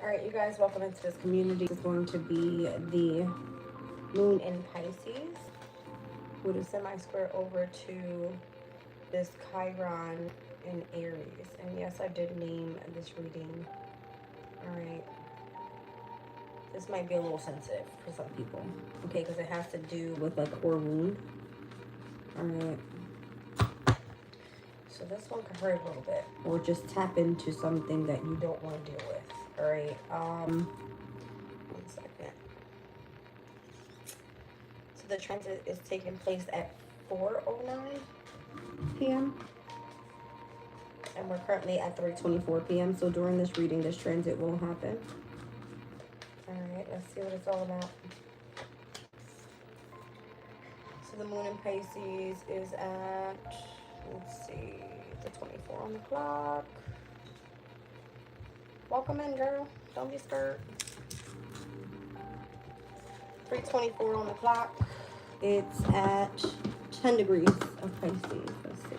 Alright, you guys, welcome into this community. This is going to be the moon in Pisces with a semi-square over to this Chiron in Aries. And yes, I did name this reading. Alright. This might be a little sensitive for some people. Okay, because it has to do with a core wound. Alright. So this one could hurt a little bit. Or just tap into something that you don't want to deal with. Alright, 1 second. So the transit is taking place at 4:09 p.m. And we're currently at 3:24 p.m. So during this reading, this transit will happen. Alright, let's see what it's all about. So the moon in Pisces is at, let's see, the 24 on the clock. Welcome in, girl. Don't be scared. 3:24 on the clock. It's at 10 degrees of Pisces. Let's see.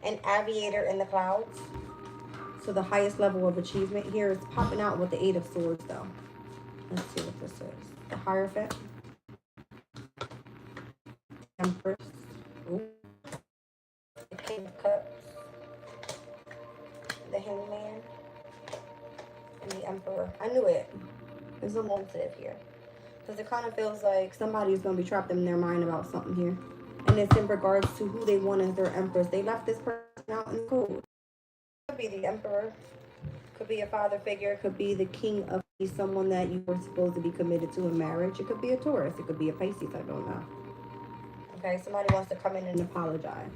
An aviator in the clouds. So the highest level of achievement here is popping out with the 8 of Swords, though. Let's see what this is. The Hierophant. Empress. Ooh. The King of Cups. The Hangman. And the Emperor. I knew it. There's a little sensitive here. Because it kind of feels like somebody's going to be trapped in their mind about something here. And it's in regards to who they want as their Empress. They left this person out in the cold. Could be the Emperor. Could be a father figure. Could be the King of someone that you were supposed to be committed to in marriage. It could be a Taurus. It could be a Pisces. I don't know. Okay, somebody wants to come in and apologize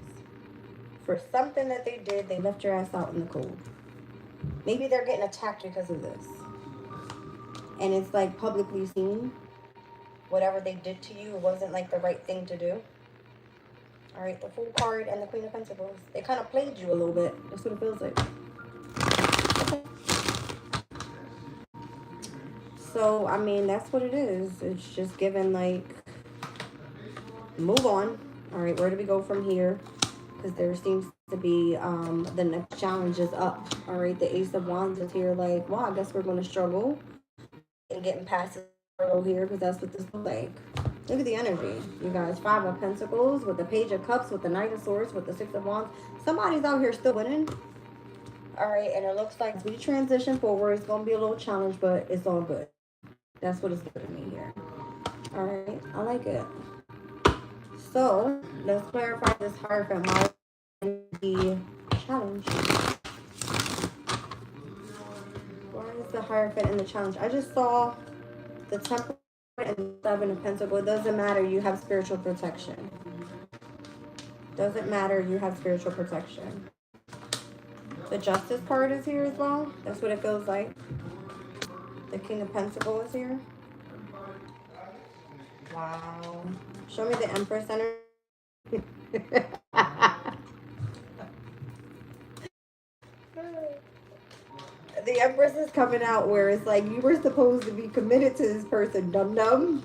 for something that they did. They left your ass out in the cold. Maybe they're getting attacked because of this. And it's like publicly seen. Whatever they did to you, it wasn't like the right thing to do. Alright, the Fool card and the Queen of Pentacles. They kind of played you a little bit. That's what it feels like. Okay. So, I mean, that's what it is. It's just given like, move on. Alright, where do we go from here? Because there seems to be the next challenge is up. Alright, the Ace of Wands is here like, well, I guess we're going to struggle and getting past the struggle here because that's what this looks like. Look at the energy, you guys. 5 of Pentacles with the Page of Cups, with the Knight of Swords, with the 6 of Wands. Somebody's out here still winning. Alright, and it looks like as we transition forward, it's going to be a little challenge, but it's all good. That's what it's giving me here. Alright, I like it. So, let's clarify this Hierophant. Why the challenge? Why is the Hierophant in the challenge? I just saw the Temple and 7 of Pentacles. It doesn't matter, you have spiritual protection. Doesn't matter, you have spiritual protection. The Justice card is here as well. That's what it feels like. The King of Pentacles is here. Wow. Show me the Empress energy. The Empress is coming out where it's like you were supposed to be committed to this person, dum-dum.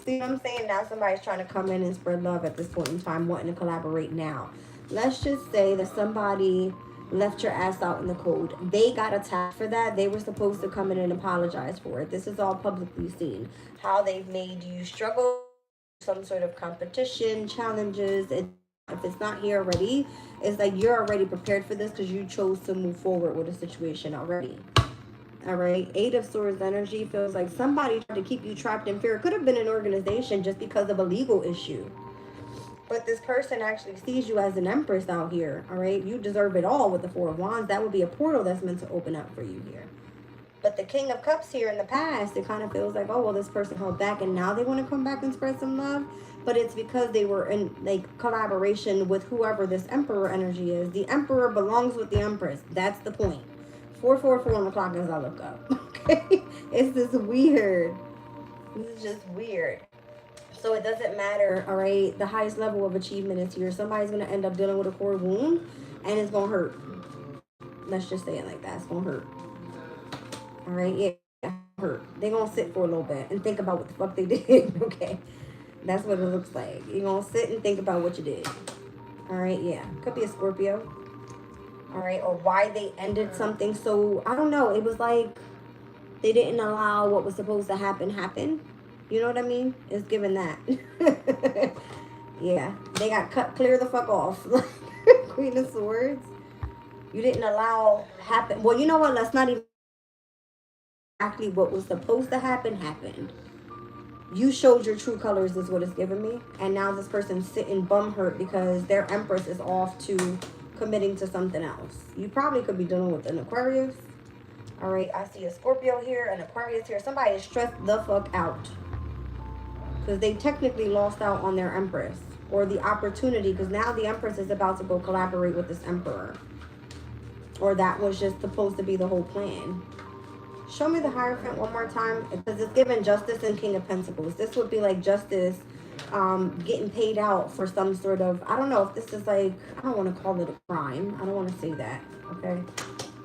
See what I'm saying? Now somebody's trying to come in and spread love at this point in time, wanting to collaborate now. Let's just say that somebody left your ass out in the cold. They got attacked for that. They were supposed to come in and apologize for it. This is all publicly seen. How they've made you struggle, some sort of competition, challenges. If it's not here already, it's like you're already prepared for this because you chose to move forward with a situation already. All right. 8 of Swords energy feels like somebody tried to keep you trapped in fear. It could have been an organization just because of a legal issue. But this person actually sees you as an Empress out here. All right. You deserve it all with the 4 of Wands. That would be a portal that's meant to open up for you here. But the King of Cups here in the past, it kind of feels like, oh, well, this person held back and now they want to come back and spread some love. But it's because they were in like collaboration with whoever this Emperor energy is. The Emperor belongs with the Empress. That's the point. 444 on the clock as I look up. Okay. It's just weird. This is just weird. So it doesn't matter, all right? The highest level of achievement is here. Somebody's going to end up dealing with a core wound and it's going to hurt. Let's just say it like that. It's going to hurt. All right? Yeah, hurt. They're going to sit for a little bit and think about what the fuck they did. Okay? That's what it looks like. You're going to sit and think about what you did. All right? Yeah. Could be a Scorpio. All right, or why they ended something. So I don't know. It was like they didn't allow what was supposed to happen. You know what I mean? It's given that. Yeah, they got cut clear the fuck off. Queen of Swords. You didn't allow happen. Well, you know what? Let's not even exactly what was supposed to happen happened. You showed your true colors is what it's giving me, and now this person's sitting bum hurt because their Empress is off to committing to something else. You probably could be dealing with an Aquarius. All right, I see a Scorpio here, an Aquarius here. Somebody is stressed the fuck out because they technically lost out on their Empress or the opportunity, because now the Empress is about to go collaborate with this Emperor, or that was just supposed to be the whole plan. Show me the Hierophant one more time, because it's given Justice and King of Pentacles. This would be like Justice getting paid out for some sort of, I don't know if this is like, I don't want to call it a crime. I don't want to say that, okay?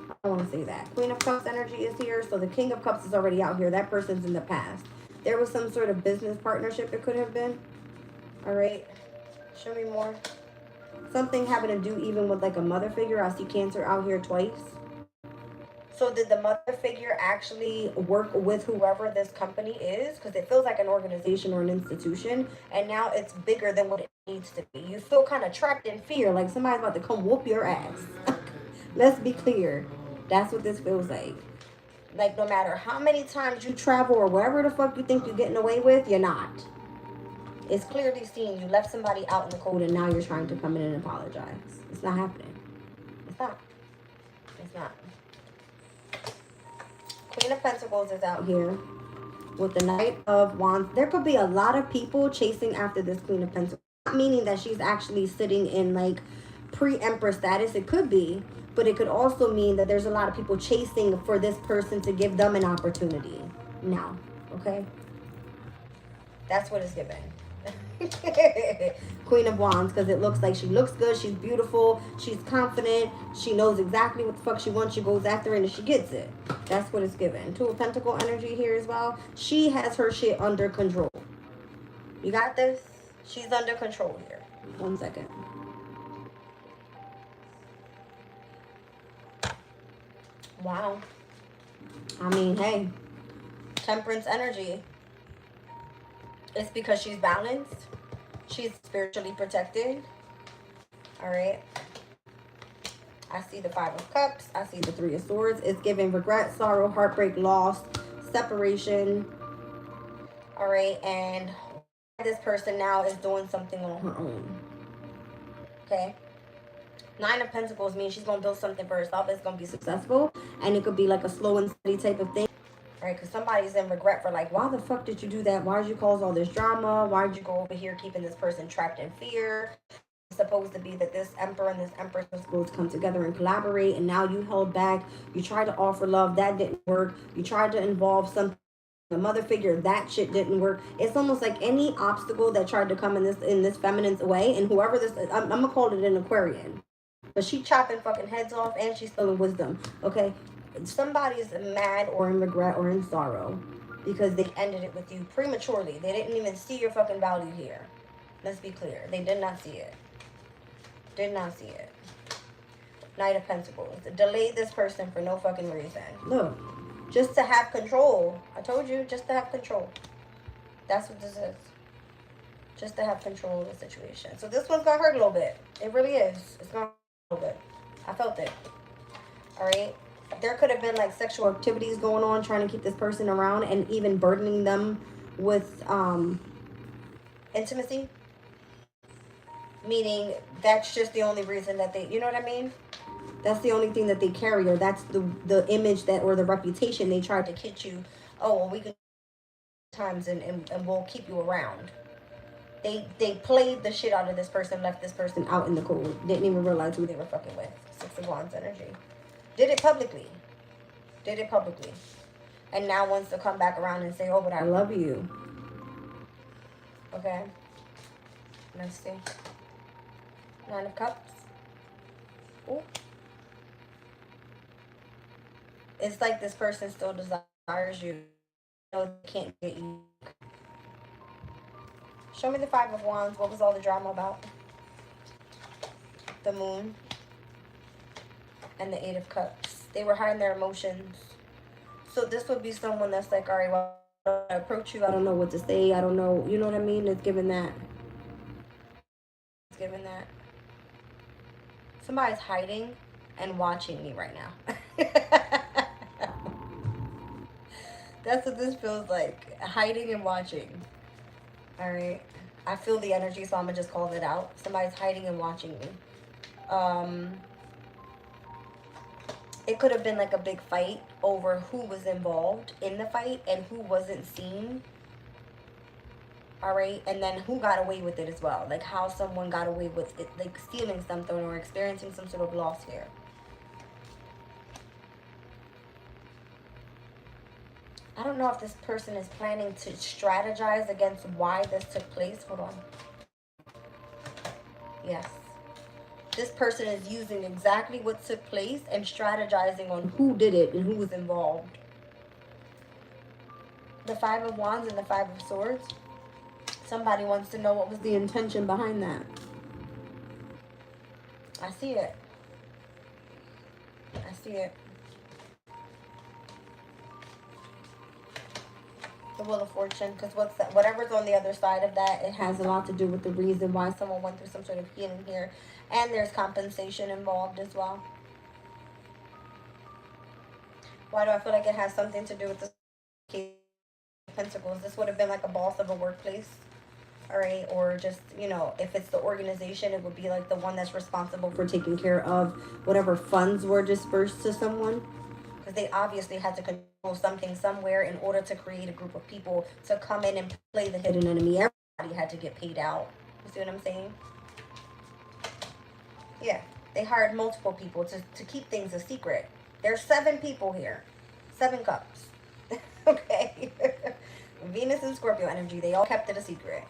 I don't want to say that. Queen of Cups energy is here, so the King of Cups is already out here. That person's in the past. There was some sort of business partnership it could have been. All right, show me more. Something having to do even with like a mother figure. I see Cancer out here twice. So did the mother figure actually work with whoever this company is? Because it feels like an organization or an institution, and now it's bigger than what it needs to be. You feel kind of trapped in fear, like somebody's about to come whoop your ass. Let's be clear. That's what this feels like. Like no matter how many times you travel or wherever the fuck you think you're getting away with, you're not. It's clearly seen you left somebody out in the cold and now you're trying to come in and apologize. It's not happening. It's not. It's not. Queen of Pentacles is out here with the Knight of Wands. There could be a lot of people chasing after this Queen of Pentacles. Not meaning that she's actually sitting in like pre-Empress status. It could be. But it could also mean that there's a lot of people chasing for this person to give them an opportunity. Now, okay? That's what it's giving. Queen of Wands, because it looks like she looks good, she's beautiful, she's confident, she knows exactly what the fuck she wants, she goes after it and she gets it. That's what it's given. Two of Pentacle energy here as well. She has her shit under control. You got this? She's under control here. 1 second. Wow. I mean, hey, Temperance energy. It's because she's balanced. She's spiritually protected. All right. I see the Five of Cups. I see the Three of Swords. It's giving regret, sorrow, heartbreak, loss, separation. All right. And this person now is doing something on her own. Okay. Nine of Pentacles means she's going to build something for herself. It's going to be successful. And it could be like a slow and steady type of thing. Right, because somebody's in regret for like, why the fuck did you do that? Why did you cause all this drama? Why did you go over here keeping this person trapped in fear? It's supposed to be that this Emperor and this Empress was supposed to come together and collaborate, and now you held back. You tried to offer love, that didn't work. You tried to involve some the mother figure, that shit didn't work. It's almost like any obstacle that tried to come in this feminine's way, and whoever this is, I'm gonna call it an Aquarian, but she chopping fucking heads off and she's still in wisdom. Okay. Somebody's mad or in regret or in sorrow because they ended it with you prematurely. They didn't even see your fucking value here. Let's be clear. They did not see it. Did not see it. Knight of Pentacles. Delayed this person for no fucking reason. Look. Just to have control. I told you, just to have control. That's what this is. Just to have control of the situation. So this one's gonna hurt a little bit. It really is. It's gonna hurt a little bit. I felt it. Alright? There could have been like sexual activities going on trying to keep this person around and even burdening them with intimacy. Meaning that's just the only reason that they, you know what I mean? That's the only thing that they carry, or that's the image that, or the reputation they tried to kid you. Oh, well, we can times and we'll keep you around. They played the shit out of this person, left this person out in the cold. Didn't even realize who they were fucking with. Six of Wands energy. Did it publicly. Did it publicly. And now wants to come back around and say, oh, but I love you. Okay. Let's see. Nine of Cups. Ooh. It's like this person still desires you. No, they can't get you. Show me the Five of Wands. What was all the drama about? The Moon. and the Eight of Cups. They were hiding their emotions. So this would be someone that's like, all right, well, I approach you. I don't know what to say. I don't know. You know what I mean? It's given that. It's given that. Somebody's hiding and watching me right now. That's what this feels like. Hiding and watching. All right. I feel the energy, so I'm going to just call it out. Somebody's hiding and watching me. It could have been like a big fight over who was involved in the fight and who wasn't seen. All right. And then who got away with it as well. Like how someone got away with it, like stealing something or experiencing some sort of loss here. I don't know if this person is planning to strategize against why this took place. Hold on. Yes. This person is using exactly what took place and strategizing on who did it and who was involved. The Five of Wands and the Five of Swords. Somebody wants to know what was the intention behind that. I see it. I see it. The Wheel of Fortune, because whatever's on the other side of that, it has a lot to do with the reason why someone went through some sort of healing here. And there's compensation involved as well. Why do I feel like it has something to do with the King of Pentacles? This would have been like a boss of a workplace. All right, or just, you know, if it's the organization, it would be like the one that's responsible for taking care of whatever funds were dispersed to someone. Because they obviously had to control something somewhere in order to create a group of people to come in and play the hidden enemy. Everybody had to get paid out. You see what I'm saying? Yeah, they hired multiple people to keep things a secret. There's 7 people here. 7 cups. Okay? Venus and Scorpio energy, they all kept it a secret.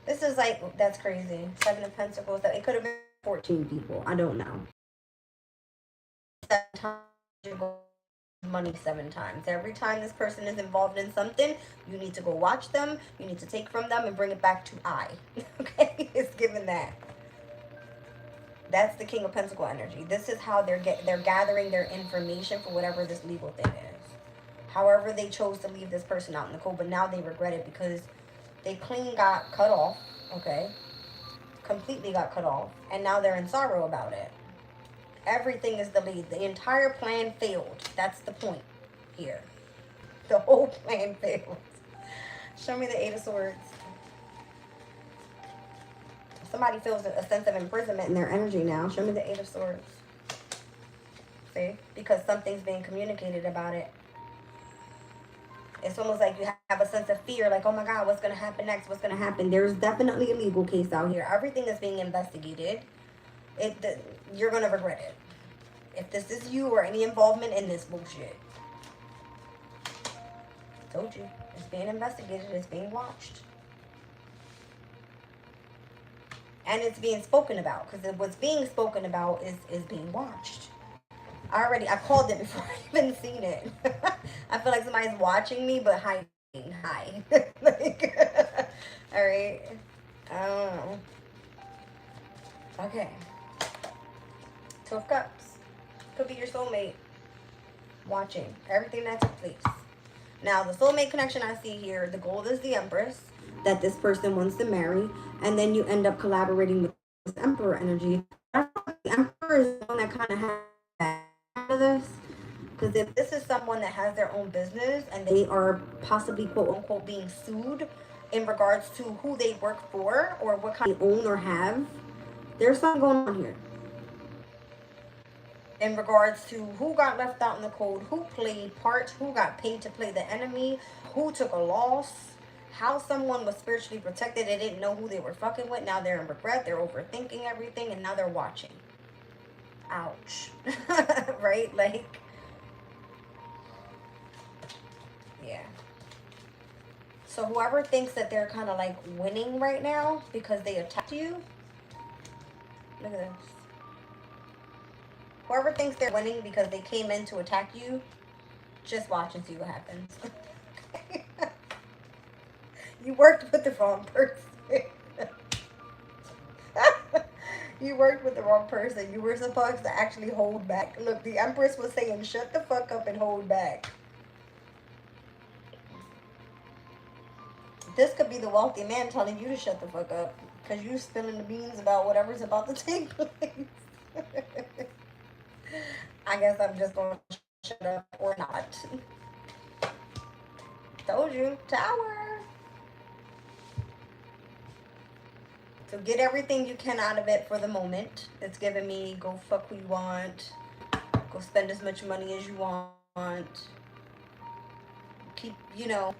This is like, that's crazy. 7 of Pentacles. It could have been 14 people. I don't know. 7 times money 7 times. Every time this person is involved in something, you need to go watch them. You need to take from them and bring it back to I. Okay? It's given that. That's the King of Pentacle energy. This is how they're gathering their information for whatever this legal thing is. However, they chose to leave this person out in the cold, but now they regret it because they clean got cut off, okay? Completely got cut off, and now they're in sorrow about it. Everything is delayed. The entire plan failed. That's the point here. The whole plan failed. Show me the 8 of Swords. Somebody feels a sense of imprisonment in their energy now. Show me the 8 of Swords. See? Because something's being communicated about it. It's almost like you have a sense of fear, like, oh my God, what's going to happen next? What's going to happen? There's definitely a legal case out here. Everything is being investigated. You're going to regret it. If this is you or any involvement in this bullshit. Told you. It's being investigated. It's being watched. And it's being spoken about. Because what's being spoken about is being watched. I called it before I even seen it. I feel like somebody's watching me, but hiding. Hi. Like, all right. I don't know. Okay. 2 of Cups. Could be your soulmate watching everything that took place. Now, the soulmate connection I see here, the gold is the Empress that this person wants to marry. And then you end up collaborating with this Emperor energy. The Emperor is the one that kind of has this, because if this is someone that has their own business and they are possibly quote unquote being sued in regards to who they work for or what kind they own or have, there's something going on here in regards to who got left out in the cold, who played parts, who got paid to play the enemy, who took a loss, how someone was spiritually protected. They didn't know who they were fucking with. Now they're in regret, they're overthinking everything, and now they're watching. Ouch. Right? Like, yeah. So whoever thinks that they're kind of like winning right now because they attacked you, look at this. Whoever thinks they're winning because they came in to attack you, just watch and see what happens. You worked with the wrong person. You worked with the wrong person. You were supposed to actually hold back. Look, the Empress was saying, shut the fuck up and hold back. This could be the wealthy man telling you to shut the fuck up. Because you spilling the beans about whatever's about to take place. I guess I'm just going to shut up or not. Told you. Tower. So get everything you can out of it for the moment. It's giving me go fuck who you want. Go spend as much money as you want. Keep, you know,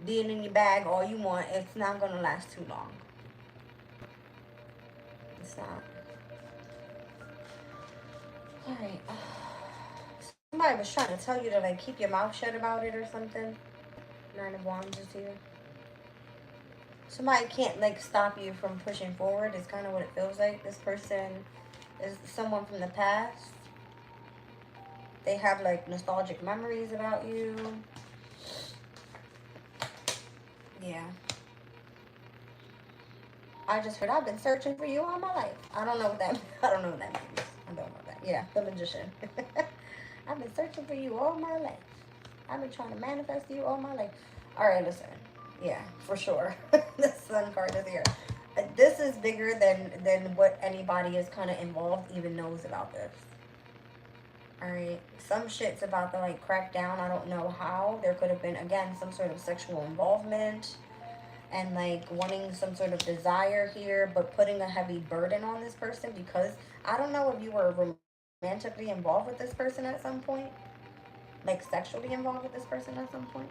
being in your bag all you want. It's not going to last too long. It's not. Alright. Somebody was trying to tell you to, like, keep your mouth shut about it or something. 9 of Wands is here. Somebody can't, like, stop you from pushing forward. It's kind of what it feels like. This person is someone from the past. They have, like, nostalgic memories about you. Yeah. I just heard I've been searching for you all my life. I don't know what that means. I don't know what that means. I don't know that. Yeah, the Magician. I've been searching for you all my life. I've been trying to manifest you all my life. All right, listen. Yeah, for sure. The Sun card is here. This is bigger than what anybody is kind of involved even knows about this. All right. Some shit's about to, like, crack down. I don't know how. There could have been, again, some sort of sexual involvement and, like, wanting some sort of desire here, but putting a heavy burden on this person because I don't know if you were romantically involved with this person at some point, like sexually involved with this person at some point.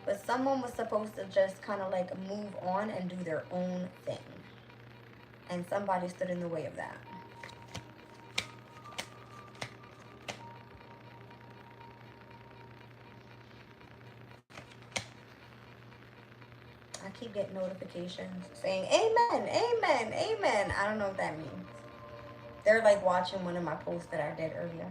But someone was supposed to just kind of, like, move on and do their own thing. And somebody stood in the way of that. I keep getting notifications saying, amen, amen, amen. I don't know what that means. They're, like, watching one of my posts that I did earlier.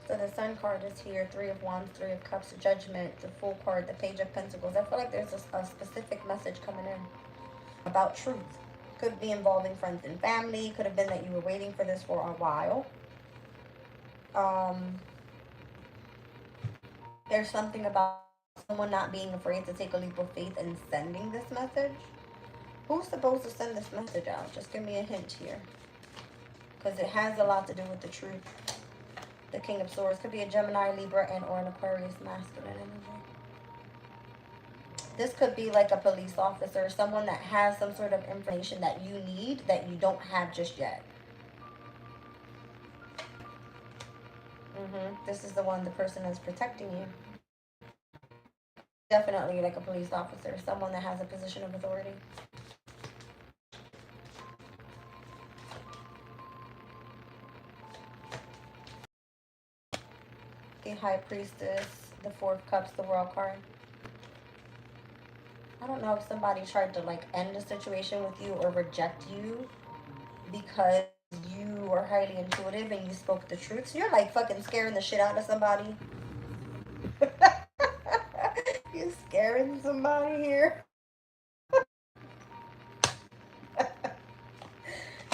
So the Sun card is here. 3 of Wands, 3 of Cups, Judgment, the Fool card, the Page of Pentacles. I feel like there's a specific message coming in about truth. Could be involving friends and family. Could have been that you were waiting for this for a while. There's something about someone not being afraid to take a leap of faith and sending this message. Who's supposed to send this message out? Just give me a hint here. Because it has a lot to do with the truth. The King of Swords could be a Gemini, Libra, and or an Aquarius masculine energy. This could be like a police officer, someone that has some sort of information that you need that you don't have just yet. This is the one, the person that's protecting you. Definitely like a police officer, someone that has a position of authority. The High Priestess, the 4 of Cups, the World card. I don't know if somebody tried to, like, end the situation with you or reject you because you are highly intuitive and you spoke the truth. So you're, like, fucking scaring the shit out of somebody. You're scaring somebody here.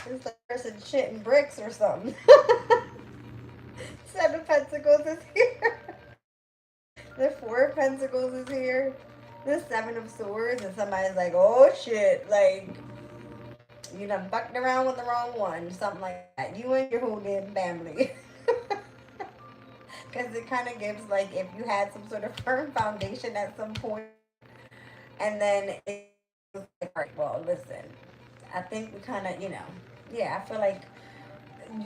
It's like person shitting bricks or something. 7 of Pentacles is here. The 4 of Pentacles is here. The 7 of Swords, and somebody's like, oh shit, like, you done fucked around with the wrong one. Something like that. You and your whole damn family. Because it kind of gives, like, if you had some sort of firm foundation at some point, and then it's like, all right, well, listen, I think we kind of, you know, yeah, I feel like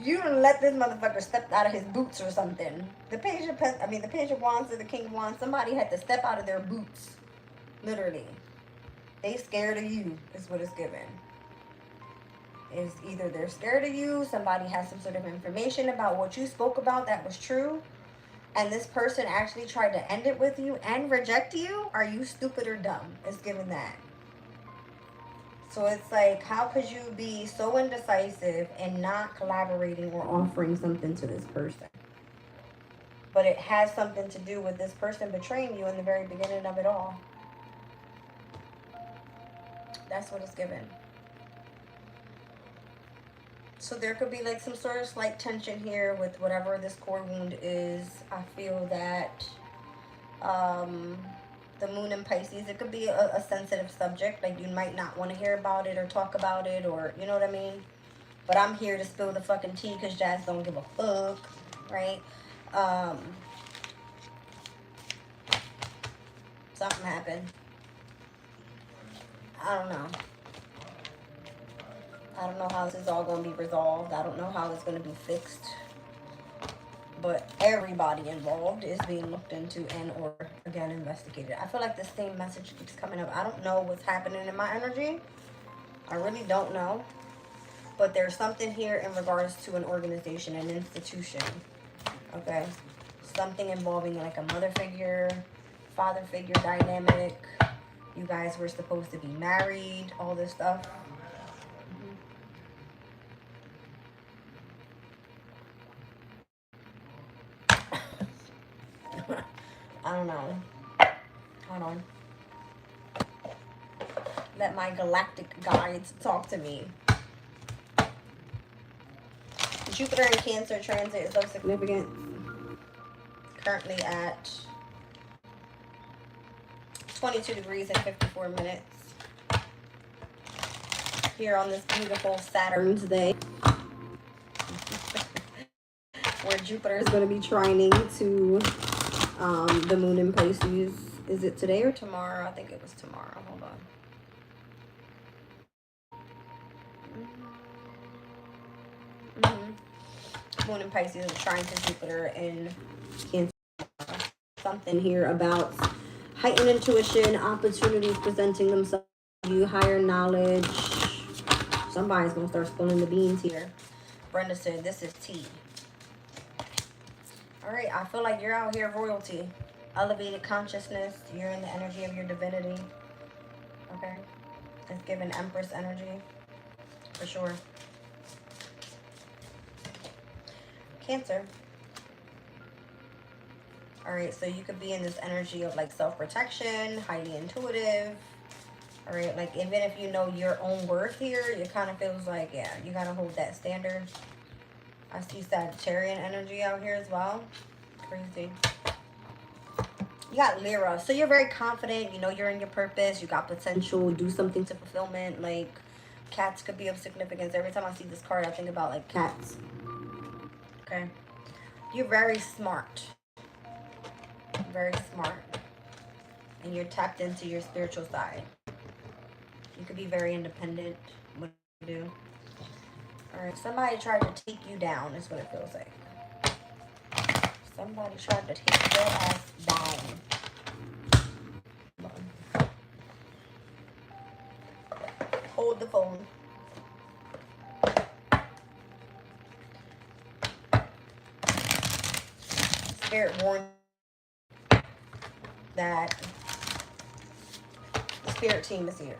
you done let this motherfucker step out of his boots or something. The Page of Wands or the King of Wands, somebody had to step out of their boots. Literally. They scared of you, is what it's given. Is either they're scared of you, somebody has some sort of information about what you spoke about that was true, and this person actually tried to end it with you and reject you. Are you stupid or dumb? It's given that. So it's like, how could you be so indecisive and not collaborating or offering something to this person? But it has something to do with this person betraying you in the very beginning of it all. That's what it's given. So there could be like some sort of slight tension here with whatever this core wound is. I feel that um, the moon in Pisces, it could be a sensitive subject. Like you might not want to hear about it or talk about it, or you know what I mean? But I'm here to spill the fucking tea because Jazz don't give a fuck, right? Um, something happened. I don't know. I don't know how this is all going to be resolved. I don't know how it's going to be fixed. But everybody involved is being looked into and or, again, investigated. I feel like the same message keeps coming up. I don't know what's happening in my energy. I really don't know. But there's something here in regards to an organization, an institution. Okay? Something involving like a mother figure, father figure dynamic. You guys were supposed to be married, all this stuff. I don't know. Hold on. Let my galactic guides talk to me. Jupiter in Cancer transit is of significance. Currently at 22 degrees and 54 minutes. Here on this beautiful Saturn's day. Where Jupiter is going to be trining to the moon in Pisces. Is it today or tomorrow? I think it was tomorrow. Hold on. Moon in Pisces is trying to Jupiter in Cancer. Something here about heightened intuition, opportunities presenting themselves to you, higher knowledge. Somebody's going to start spilling the beans here. Brenda said, this is tea. All right, I feel like you're out here royalty. Elevated consciousness. You're in the energy of your divinity. Okay? It's giving Empress energy. For sure. Cancer. All right, so you could be in this energy of like self-protection, highly intuitive. All right, like even if you know your own worth here, it kind of feels like, yeah, you got to hold that standard. I see Sagittarian energy out here as well. Crazy. You got Lyra. So you're very confident. You know you're in your purpose. You got potential. Do something to fulfillment. Like cats could be of significance. Every time I see this card, I think about like cats. Okay. You're very smart. Very smart. And you're tapped into your spiritual side. You could be very independent. What you do. Alright, somebody tried to take you down is what it feels like. Somebody tried to take your ass down. Hold the phone. Spirit warned that the spirit team is here.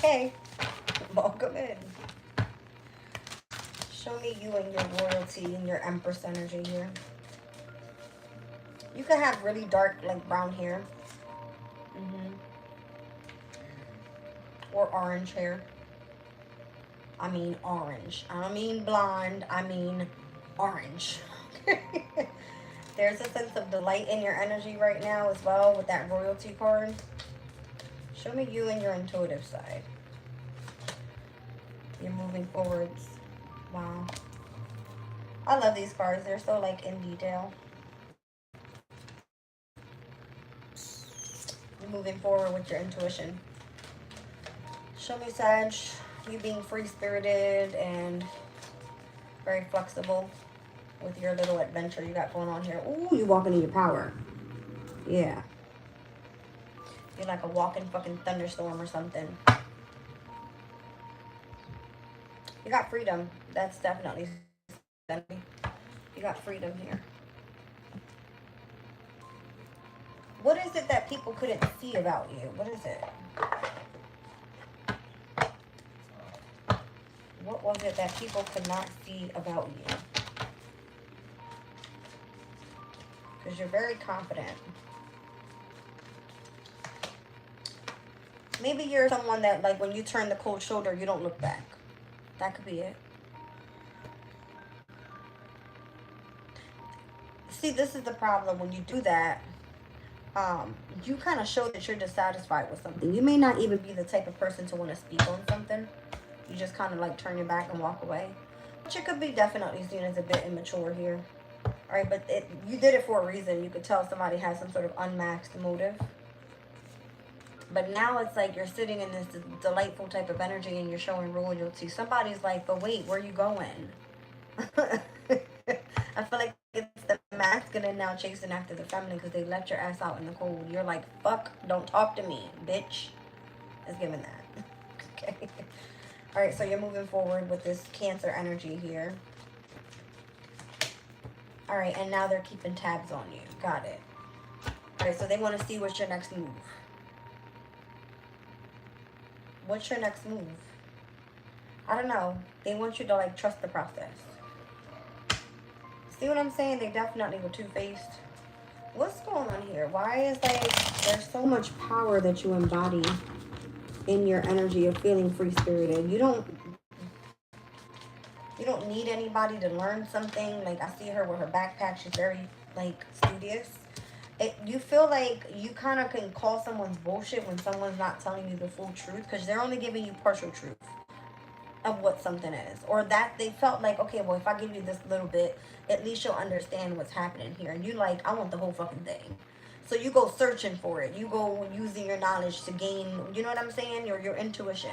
Hey, welcome in. Show me you and your royalty and your Empress energy here. You can have really dark, like brown hair. Or orange hair. I mean orange. I don't mean blonde. I mean orange. There's a sense of delight in your energy right now as well with that royalty card. Show me you and your intuitive side. You're moving forwards. Wow. I love these cards. They're so like in detail. You're moving forward with your intuition. Show me, Sag, you being free-spirited and very flexible with your little adventure you got going on here. Ooh, you walking in your power. Yeah. You're like a walking fucking thunderstorm or something. You got freedom. That's definitely. You got freedom here. What is it that people couldn't see about you? What is it? What was it that people could not see about you? Because you're very confident. Maybe you're someone that, like, when you turn the cold shoulder, you don't look back. That could be it. See, this is the problem. When you do that, you kind of show that you're dissatisfied with something. You may not even be the type of person to want to speak on something. You just kind of like turn your back and walk away. Which it could be definitely seen as a bit immature here. Alright, but you did it for a reason. You could tell somebody has some sort of unmasked motive. But now it's like you're sitting in this delightful type of energy and you're showing loyalty. Somebody's like, but wait, where are you going? I feel like it's the masculine now chasing after the feminine because they left your ass out in the cold. You're like, fuck, don't talk to me, bitch. It's giving that. Okay. Alright, so you're moving forward with this Cancer energy here. Alright, and now they're keeping tabs on you. Got it. Alright, so they want to see what's your next move. What's your next move? I don't know. They want you to, like, trust the process. See what I'm saying? They definitely were two-faced. What's going on here? Why is, like, there's so much power that you embody in your energy of feeling free-spirited. You don't need anybody to learn something. Like, I see her with her backpack. She's very, like, studious. You feel like you kind of can call someone's bullshit when someone's not telling you the full truth because they're only giving you partial truth of what something is. Or that they felt like, okay, well, if I give you this little bit, at least you'll understand what's happening here. And you like, I want the whole fucking thing. So you go searching for it. You go using your knowledge to gain, you know what I'm saying? Your intuition.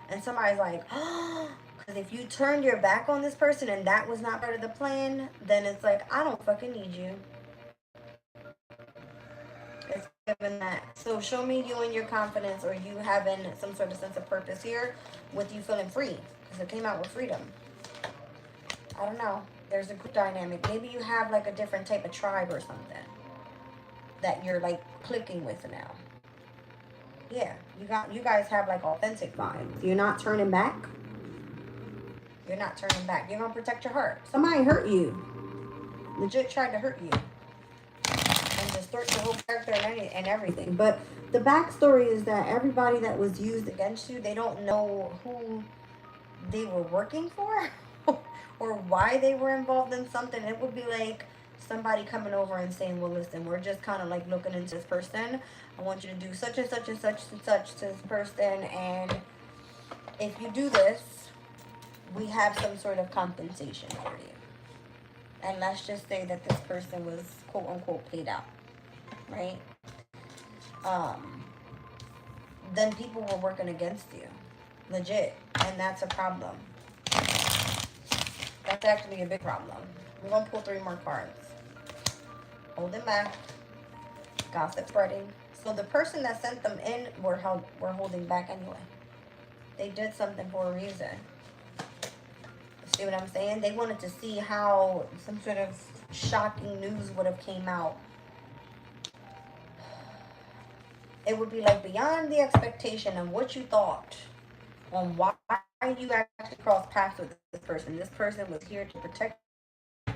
And somebody's like, oh, because if you turned your back on this person and that was not part of the plan, then it's like, I don't fucking need you. It's given that. So show me you and your confidence, or you having some sort of sense of purpose here with you feeling free. Because it came out with freedom. I don't know. There's a group dynamic. Maybe you have like a different type of tribe or something that you're like clicking with now. Yeah, you guys have like authentic vibes. You're not turning back. You're not turning back. You're gonna protect your heart. Somebody hurt you. Legit tried to hurt you. And distort your whole character and everything. But the backstory is that everybody that was used against you, they don't know who they were working for or why they were involved in something. It would be like somebody coming over and saying, well, listen, we're just kind of like looking into this person. I want you to do such and such and such and such to this person. And if you do this, we have some sort of compensation for you. And let's just say that this person was quote unquote paid out, right? Then people were working against you, legit, and that's a problem. That's actually a big problem. We're gonna pull 3 more cards. Holding back, gossip spreading. So the person that sent them in were holding back anyway. They did something for a reason. See what I'm saying? They wanted to see how some sort of shocking news would have came out. It would be like beyond the expectation of what you thought on why you actually crossed paths with this person. This person was here to protect you.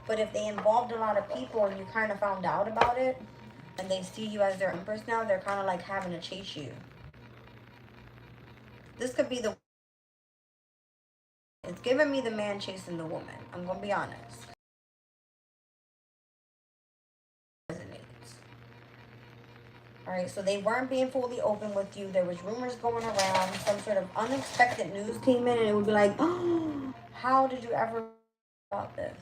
But if they involved a lot of people and you kind of found out about it, and they see you as their empress now, they're kind of like having to chase you. This could be the... It's giving me the man chasing the woman. I'm going to be honest. Alright, so they weren't being fully open with you. There was rumors going around. Some sort of unexpected news came in and it would be like, oh, how did you ever know about this?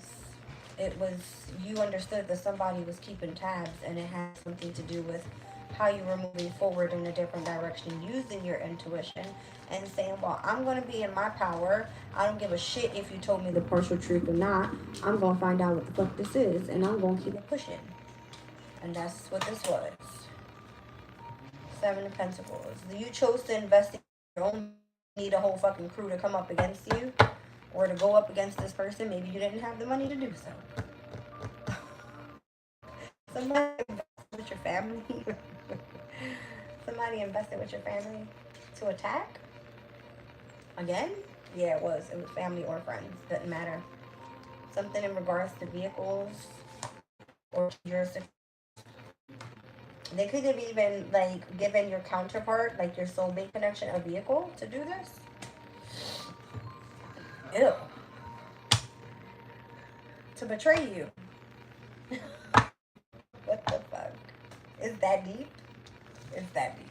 It was, you understood that somebody was keeping tabs and it had something to do with how you were moving forward in a different direction, using your intuition and saying, well, I'm going to be in my power. I don't give a shit if you told me the partial truth or not. I'm going to find out what the fuck this is and I'm going to keep it pushing. And that's what this was. 7 of Pentacles. You chose to invest in your own, need a whole fucking crew to come up against you or to go up against this person. Maybe you didn't have the money to do so. Somebody invested with your family. Somebody invested with your family to attack? Again? Yeah, it was. It was family or friends. Doesn't matter. Something in regards to vehicles or jurisdiction. They could have even, like, given your counterpart, like your soulmate connection, a vehicle to do this. Ew. To betray you. What the fuck? Is that deep? It's that deep.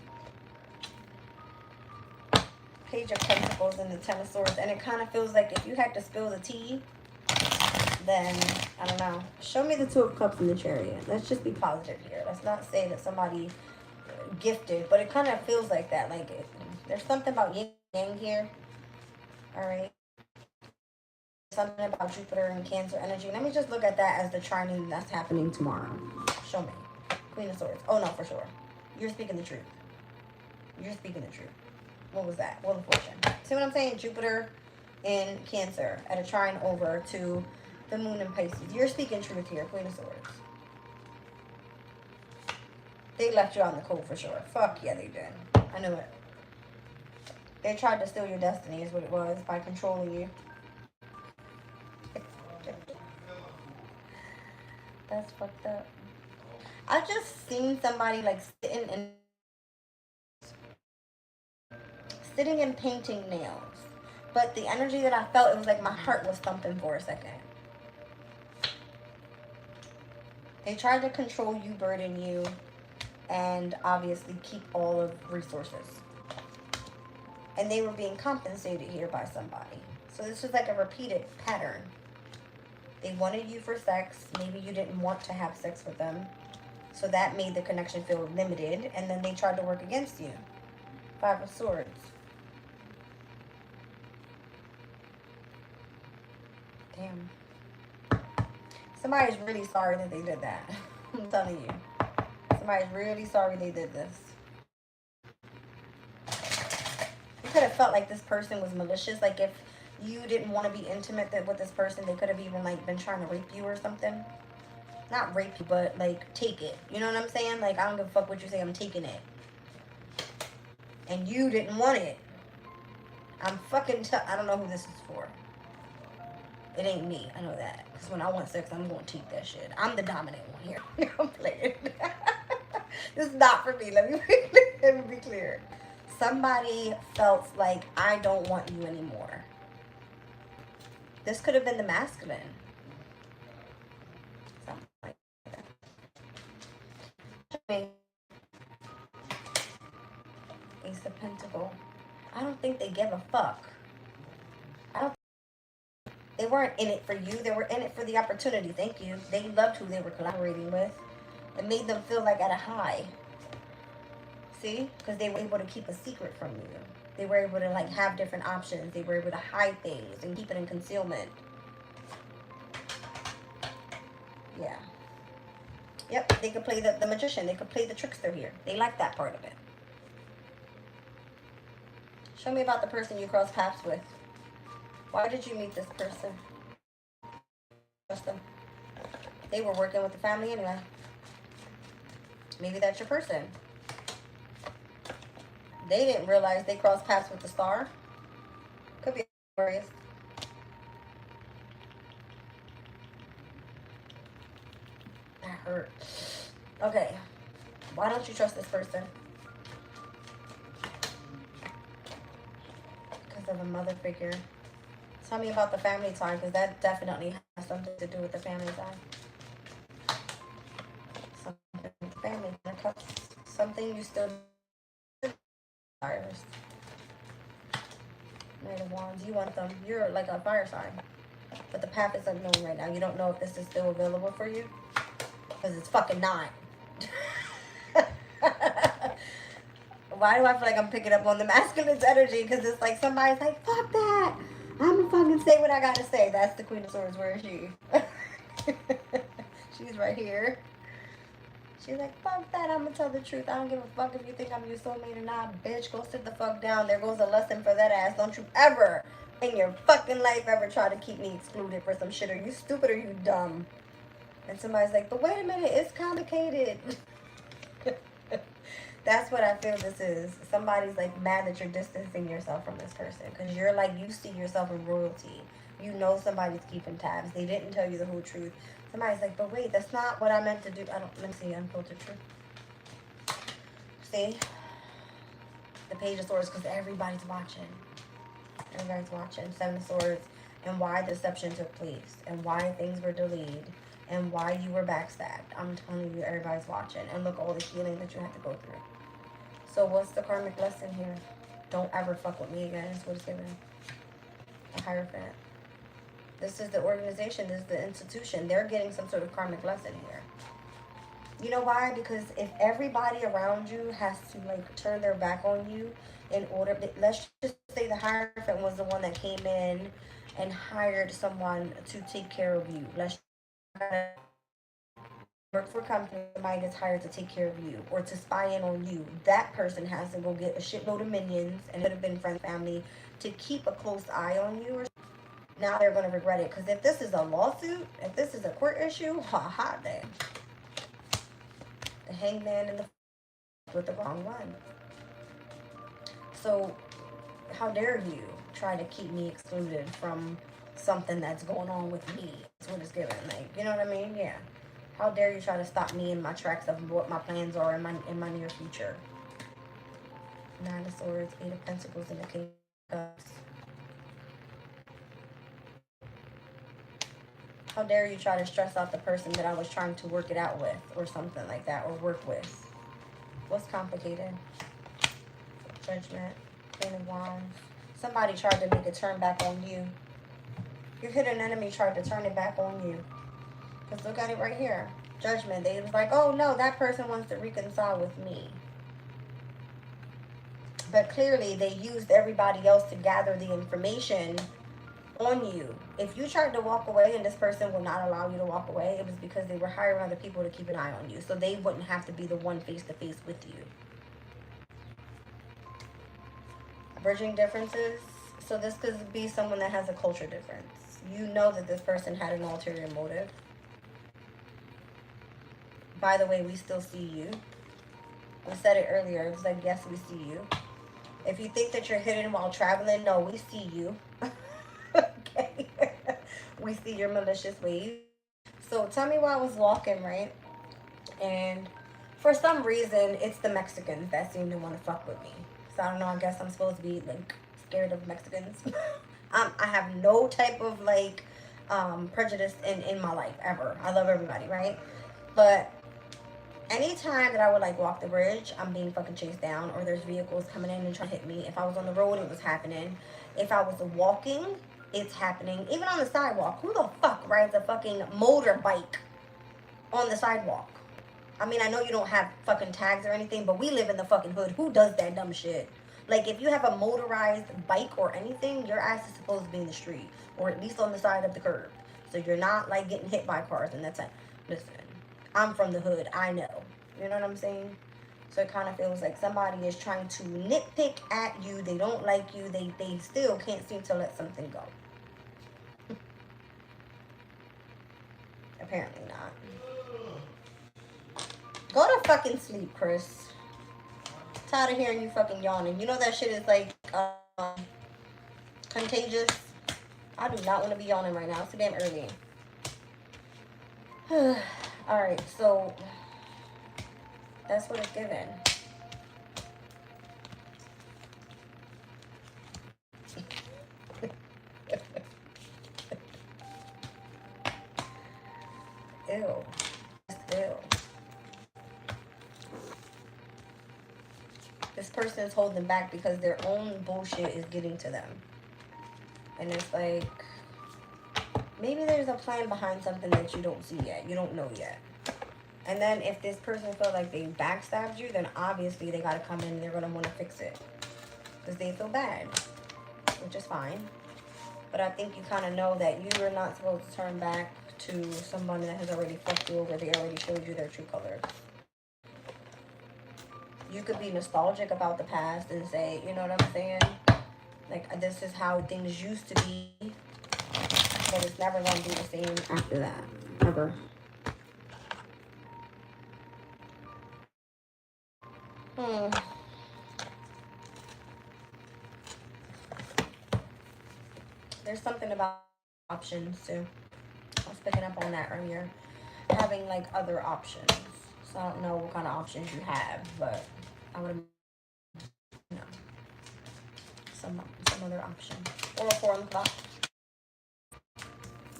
Page of Pentacles and the Ten of Swords. And it kind of feels like if you had to spill the tea, then, I don't know. Show me the Two of Cups and the Chariot. Let's just be positive here. Let's not say that somebody gifted, but it kind of feels like that. Like, there's something about yin yang here. All right. Something about Jupiter and Cancer energy. Let me just look at that as the trine that's happening tomorrow. Show me. Queen of Swords. Oh, no, for sure. You're speaking the truth. You're speaking the truth. What was that? Wheel of Fortune. See what I'm saying? Jupiter in Cancer at a trine over to the Moon in Pisces. You're speaking truth here, Queen of Swords. They left you on the cold for sure. Fuck yeah, they did. I knew it. They tried to steal your destiny is what it was by controlling you. That's fucked up. I just seen somebody like sitting and painting nails. But the energy that I felt, it was like my heart was thumping for a second. They tried to control you, burden you, and obviously keep all of resources. And they were being compensated here by somebody. So this was like a repeated pattern. They wanted you for sex. Maybe you didn't want to have sex with them. So that made the connection feel limited. And then they tried to work against you. Five of Swords. Damn. Somebody's really sorry that they did that. I'm telling you. Somebody's really sorry they did this. You could have felt like this person was malicious. Like if you didn't want to be intimate with this person, they could have even like been trying to rape you or something. Not rape you, but like take it. You know what I'm saying? Like I don't give a fuck what you say, I'm taking it. And you didn't want it. I'm fucking I don't know who this is for. It ain't me. I know that. Because when I want sex, I'm going to take that shit. I'm the dominant one here. I'm playing. This is not for me. Let me be clear. Somebody felt like, I don't want you anymore. This could have been the masculine. Something like that. Ace of Pentacles. I don't think they give a fuck. They weren't in it for you. They were in it for the opportunity. Thank you. They loved who they were collaborating with. It made them feel like at a high. See? Because they were able to keep a secret from you. They were able to like have different options. They were able to hide things and keep it in concealment. Yeah. Yep. They could play the magician. They could play the trickster here. They like that part of it. Show me about the person you cross paths with. Why did you meet this person? Trust them. They were working with the family anyway. Maybe that's your person. They didn't realize they crossed paths with the star. Could be Aquarius. That hurt. Okay. Why don't you trust this person? Because of a mother figure. Tell me about the family time, because that definitely has something to do with the family time. Something with the family. Something you still desires. Knight of Wands. You want them. You're like a fire sign. But the path is unknown right now. You don't know if this is still available for you. Because it's fucking not. Why do I feel like I'm picking up on the masculine's energy? Because it's like somebody's like, fuck that. I'm gonna fucking say what I gotta say. That's the Queen of Swords. Where is she? She's right here. She's like, fuck that. I'm gonna tell the truth. I don't give a fuck if you think I'm your soulmate or not. Bitch, go sit the fuck down. There goes a lesson for that ass. Don't you ever in your fucking life ever try to keep me excluded for some shit. Are you stupid or you dumb? And somebody's like, but wait a minute. It's complicated. That's what I feel this is. Somebody's like mad that you're distancing yourself from this person because you're like, you see yourself in royalty. You know somebody's keeping tabs. They didn't tell you the whole truth. Somebody's like, but wait, that's not what I meant to do. Let me see, unfiltered truth. See? The Page of Swords, because everybody's watching. Everybody's watching. Seven of Swords. and why deception took place, and why things were delayed, and why you were backstabbed. I'm telling you, everybody's watching. And look, all the healing that you had to go through. So what's the karmic lesson here? Don't ever fuck with me again, is what it's given. A Hierophant. This is the organization, this is the institution. They're getting some sort of karmic lesson here. You know why? Because if everybody around you has to like turn their back on you in order, let's just say the Hierophant was the one that came in and hired someone to take care of you. Let's work for a company, somebody gets hired to take care of you or to spy in on you. That person has to go get a shitload of minions, and it would have been friends, family, to keep a close eye on you. Now they're going to regret it, because if this is a lawsuit, if this is a court issue, ha damn. The Hangman and the with the wrong one. So how dare you try to keep me excluded from something that's going on with me? That's what it's given. Like, you know what I mean? Yeah. How dare you try to stop me in my tracks of what my plans are in my near future? Nine of Swords, Eight of Pentacles, and the King of Cups. How dare you try to stress out the person that I was trying to work it out with, or something like that, or work with? What's complicated? Judgment, Queen of Wands. Somebody tried to make a turn back on you. Your hidden enemy tried to turn it back on you. Because look at it right here. Judgment. They was like, oh no, that person wants to reconcile with me. But clearly they used everybody else to gather the information on you. If you tried to walk away and this person would not allow you to walk away, it was because they were hiring other people to keep an eye on you. So they wouldn't have to be the one face-to-face with you. Bridging differences. So this could be someone that has a culture difference. You know that this person had an ulterior motive. By the way, we still see you. We said it earlier. It was like, yes, we see you. If you think that you're hidden while traveling, no, we see you. Okay. We see your malicious ways. So tell me why I was walking, right? And for some reason, it's the Mexicans that seem to want to fuck with me. So I don't know, I guess I'm supposed to be like scared of Mexicans. I have no type of like prejudice in my life ever. I love everybody, right? But anytime that I would like walk the bridge, I'm being fucking chased down, or there's vehicles coming in and trying to hit me. If I was on the road, it was happening. If I was walking, it's happening. Even on the sidewalk, who the fuck rides a fucking motorbike on the sidewalk? I mean, I know you don't have fucking tags or anything, but we live in the fucking hood. Who does that dumb shit? Like, if you have a motorized bike or anything, your ass is supposed to be in the street, or at least on the side of the curb. So you're not, like, getting hit by cars, and that's it. Listen, I'm from the hood. I know. You know what I'm saying? So it kind of feels like somebody is trying to nitpick at you. They don't like you. They still can't seem to let something go. Apparently not. Go to fucking sleep, Chris. Tired of hearing you fucking yawning. You know that shit is like contagious. I do not want to be yawning right now. It's too damn early. Alright, so that's what it's given. Ew. Ew. This person is holding back because their own bullshit is getting to them. And it's like, maybe there's a plan behind something that you don't see yet. You don't know yet. And then if this person feels like they backstabbed you, then obviously they got to come in and they're going to want to fix it. Because they feel bad. Which is fine. But I think you kind of know that you are not supposed to turn back to someone that has already fucked you over. They already showed you their true colors. You could be nostalgic about the past and say, you know what I'm saying? Like, this is how things used to be. But it's never going to be the same after that. Ever. There's something about options too. I was picking up on that earlier. Having like other options. So I don't know what kind of options you have, but I would, you know, some other option. Or a 4 o'clock.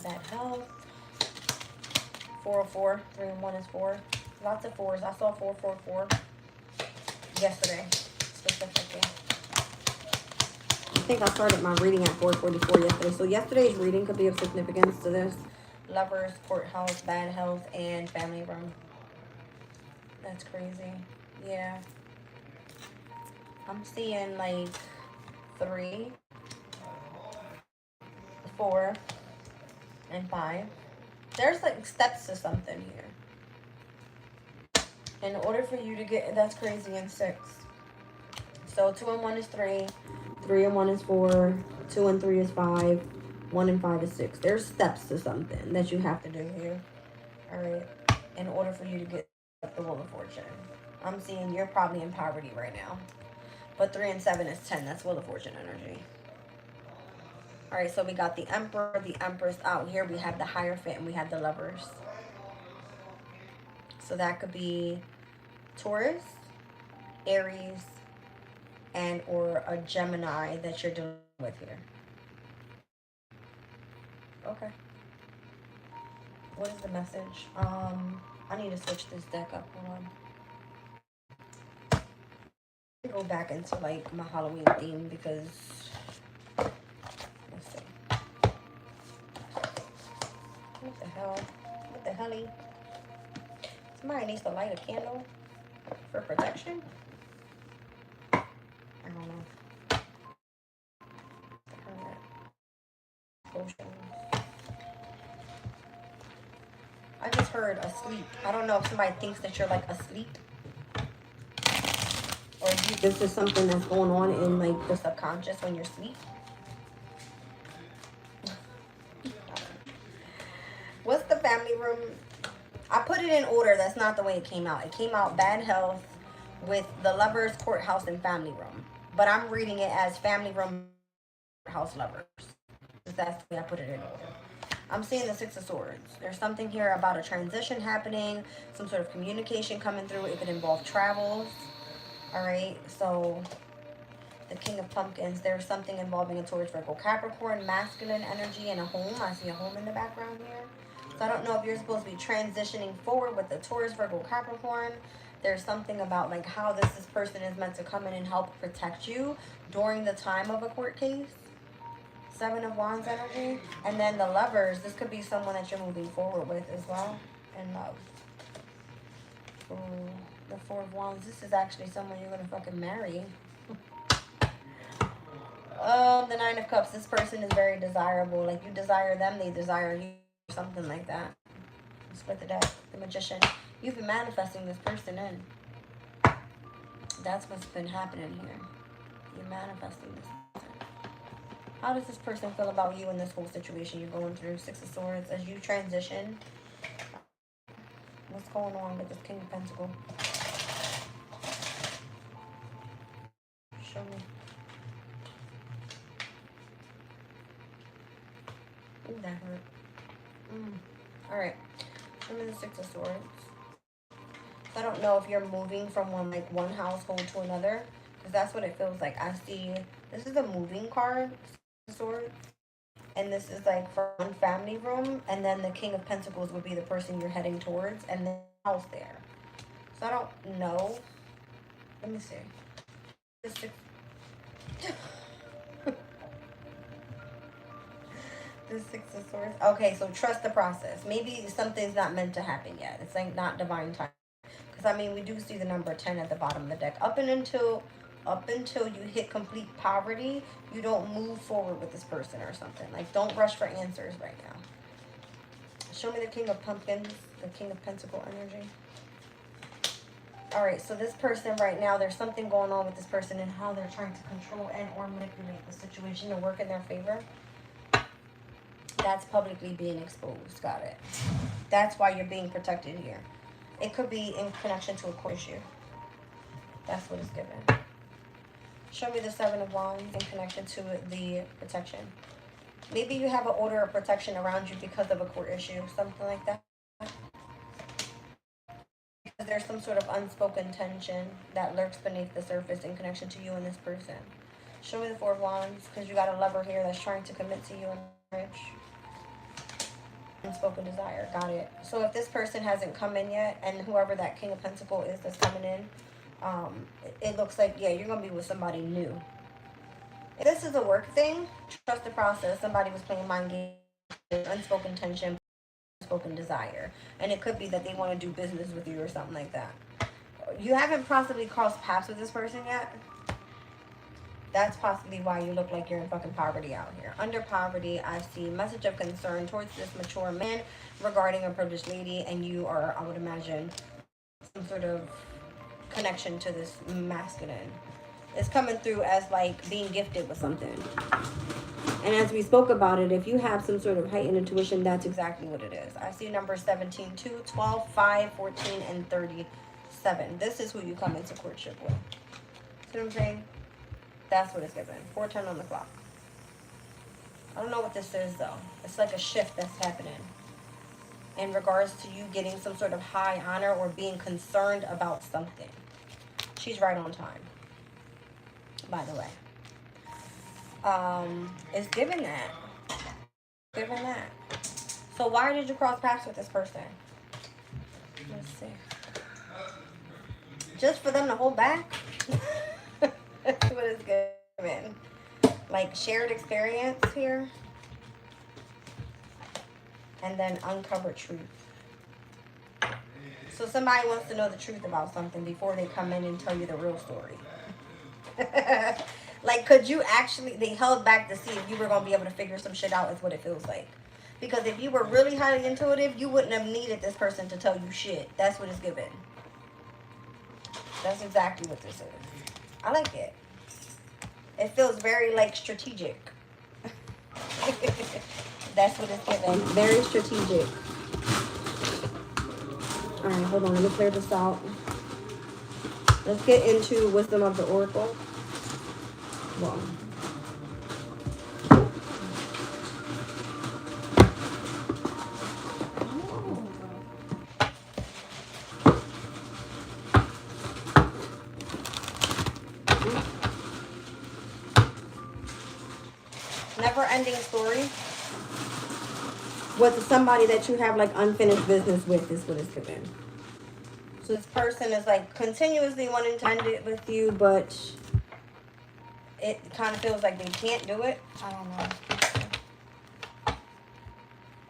Bad health. 404. 3 and 1 is 4. Lots of 4s. I saw 444 yesterday, specifically. I think I started my reading at 444 yesterday. So yesterday's reading could be of significance to this. Lovers, courthouse, bad health, and family room. That's crazy. Yeah. I'm seeing like 3, 4, and 5. There's like steps to something here. In order for you to get, that's crazy, in 6. So 2 and 1 is 3. 3 and 1 is 4. 2 and 3 is 5. 1 and 5 is 6. There's steps to something that you have to do here. Alright. In order for you to get the Wheel of Fortune. I'm seeing you're probably in poverty right now. But 3 and 7 is 10. That's Wheel of Fortune energy. Alright, so we got the Emperor, the Empress out here. We have the Hierophant and we have the Lovers. So that could be Taurus, Aries, and or a Gemini that you're dealing with here. Okay. What is the message? I need to switch this deck up. Hold on. Go back into like my Halloween theme because let's see. What the hell? What the helly? Somebody needs to light a candle for protection. I don't know. Potions. I just heard asleep. I don't know if somebody thinks that you're like asleep. Or if this is something that's going on in like the subconscious when you're asleep. What's the family room? I put it in order. That's not the way it came out. It came out bad health with the Lovers, courthouse, and family room. But I'm reading it as family room, courthouse, lovers. That's the way I put it in order. I'm seeing the 6 of Swords. There's something here about a transition happening, some sort of communication coming through. It could involve travels. All right, so the King of Pumpkins. There's something involving a Taurus, Virgo, Capricorn, masculine energy, and a home. I see a home in the background here. So I don't know if you're supposed to be transitioning forward with the Taurus, Virgo, Capricorn. There's something about like how this person is meant to come in and help protect you during the time of a court case. 7 of Wands energy. And then the Lovers, this could be someone that you're moving forward with as well in love. Ooh, the 4 of Wands, this is actually someone you're going to fucking marry. The 9 of Cups, this person is very desirable. Like you desire them, they desire you. Something like that. Split the deck. The Magician. You've been manifesting this person in. That's what's been happening here. You're manifesting this person. How does this person feel about you in this whole situation you're going through? 6 of Swords. As you transition. What's going on with this King of Pentacles? Show me. Ooh, that hurt. Alright. Show me the 6 of Swords. So I don't know if you're moving from one household to another. Because that's what it feels like. I see this is a moving card. 6 of Swords. And this is like for one family room. And then the King of Pentacles would be the person you're heading towards. And then the house there. So I don't know. Let me see. The 6 The 6 of Swords. Okay, so trust the process. Maybe something's not meant to happen yet. It's like not divine time. Because I mean, we do see the number 10 at the bottom of the deck. Up until you hit complete poverty, you don't move forward with this person or something. Like, don't rush for answers right now. Show me the King of Pumpkins, the King of Pentacle energy. All right, so this person right now, there's something going on with this person and how they're trying to control and or manipulate the situation to work in their favor. That's publicly being exposed. Got it. That's why you're being protected here. It could be in connection to a court issue. That's what it's given. Show me the 7 of Wands in connection to the protection. Maybe you have an order of protection around you because of a court issue. Something like that. Because there's some sort of unspoken tension that lurks beneath the surface in connection to you and this person. Show me the 4 of Wands because you got a lover here that's trying to commit to you in marriage. Unspoken desire. Got it. So if this person hasn't come in yet, and whoever that King of Pentacles is that's coming in, it looks like, yeah, you're going to be with somebody new. If this is a work thing, trust the process. Somebody was playing mind games, unspoken tension, unspoken desire. And it could be that they want to do business with you or something like that. You haven't possibly crossed paths with this person yet. That's possibly why you look like you're in fucking poverty out here. Under poverty, I see message of concern towards this mature man regarding a privileged lady, and you are, I would imagine, some sort of connection to this masculine. It's coming through as like being gifted with something. And as we spoke about it, if you have some sort of heightened intuition, that's exactly what it is. I see numbers 17, 2, 12, 5, 14, and 37. This is who you come into courtship with. See what I'm saying? That's what it's given. 4:10 on the clock. I don't know what this is though. It's like a shift that's happening in regards to you getting some sort of high honor or being concerned about something. She's right on time, by the way. It's given that. Given that. So why did you cross paths with this person? Let's see. Just for them to hold back? That's what it's given. Like shared experience here. And then uncovered truth. So somebody wants to know the truth about something before they come in and tell you the real story. Like, could you actually, they held back to see if you were going to be able to figure some shit out, is what it feels like. Because if you were really highly intuitive, you wouldn't have needed this person to tell you shit. That's what it's given. That's exactly what this is. I like it. It feels very, like, strategic. That's what it's given. Very strategic. Alright, hold on. Let me clear this out. Let's get into Wisdom of the Oracle. Well, never-ending story with somebody that you have like unfinished business with is what it's given. So this person is like continuously wanting to end it with you, but it kind of feels like they can't do it. I don't know.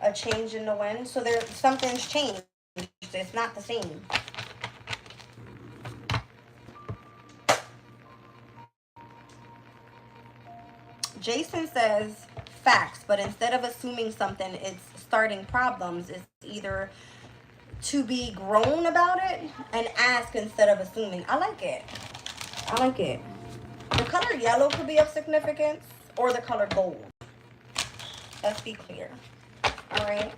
A change in the wind. So there, something's changed. It's not the same. Jason says facts, but instead of assuming something, it's starting problems. It's either to be grown about it and ask instead of assuming. I like it. I like it. The color yellow could be of significance, or the color gold. Let's be clear. All right.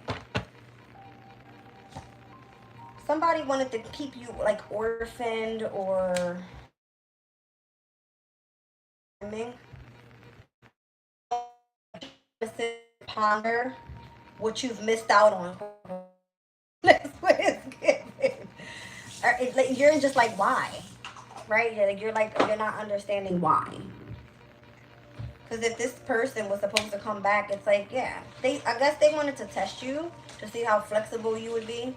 Somebody wanted to keep you like orphaned or ponder what you've missed out on. That's what it's given. You're just like, why? Right? You're not understanding why. Because if this person was supposed to come back, it's like, yeah, I guess they wanted to test you to see how flexible you would be.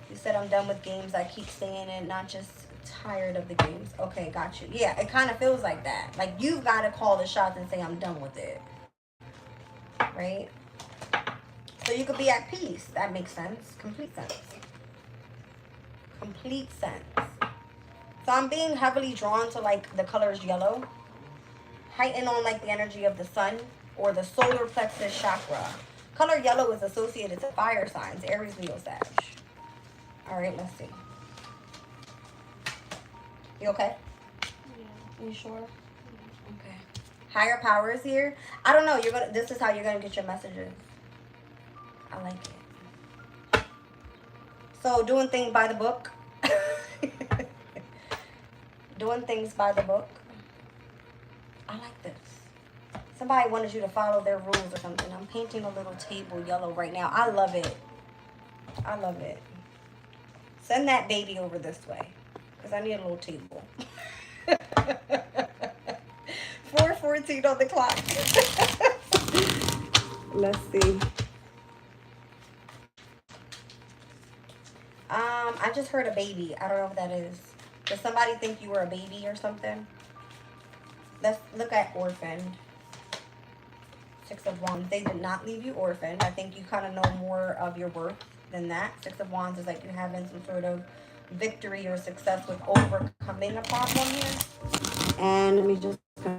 You said, I'm done with games. I keep saying it, not just tired of the games. Okay, got you. Yeah, it kind of feels like that. Like, you've got to call the shots and say, I'm done with it. Right? So you could be at peace. That makes sense. Complete sense. Complete sense. So I'm being heavily drawn to, like, the colors yellow. Heighten on, like, the energy of the sun or the solar plexus chakra. Color yellow is associated to fire signs. Aries, Leo, Sag. All right, let's see. You okay? Yeah. You sure? Yeah. Okay. Higher powers here. I don't know. This is how you're gonna get your messages. I like it. So doing things by the book. Doing things by the book. I like this. Somebody wanted you to follow their rules or something. I'm painting a little table yellow right now. I love it. I love it. Send that baby over this way, because I need a little table. 4:14 on the clock. Let's see. I just heard a baby. I don't know what that is. Does somebody think you were a baby or something? Let's look at orphaned. Six of Wands. They did not leave you orphaned. I think you kind of know more of your worth than that. Six of Wands is like you having some sort of victory or success with overcoming a problem here. And let me just see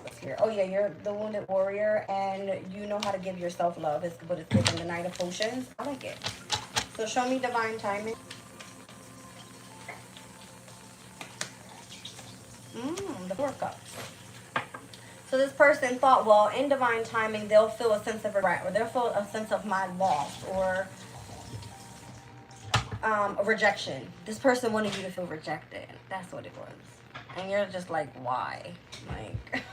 what's here. Oh yeah, you're the wounded warrior, and you know how to give yourself love. Is what it's given. The Knight of Potions. I like it. So show me divine timing. The Four of Cups. So this person thought, well, in divine timing, they'll feel a sense of regret, or they'll feel a sense of my loss, or a rejection. This person wanted you to feel rejected. That's what it was. And you're just like, why? Like,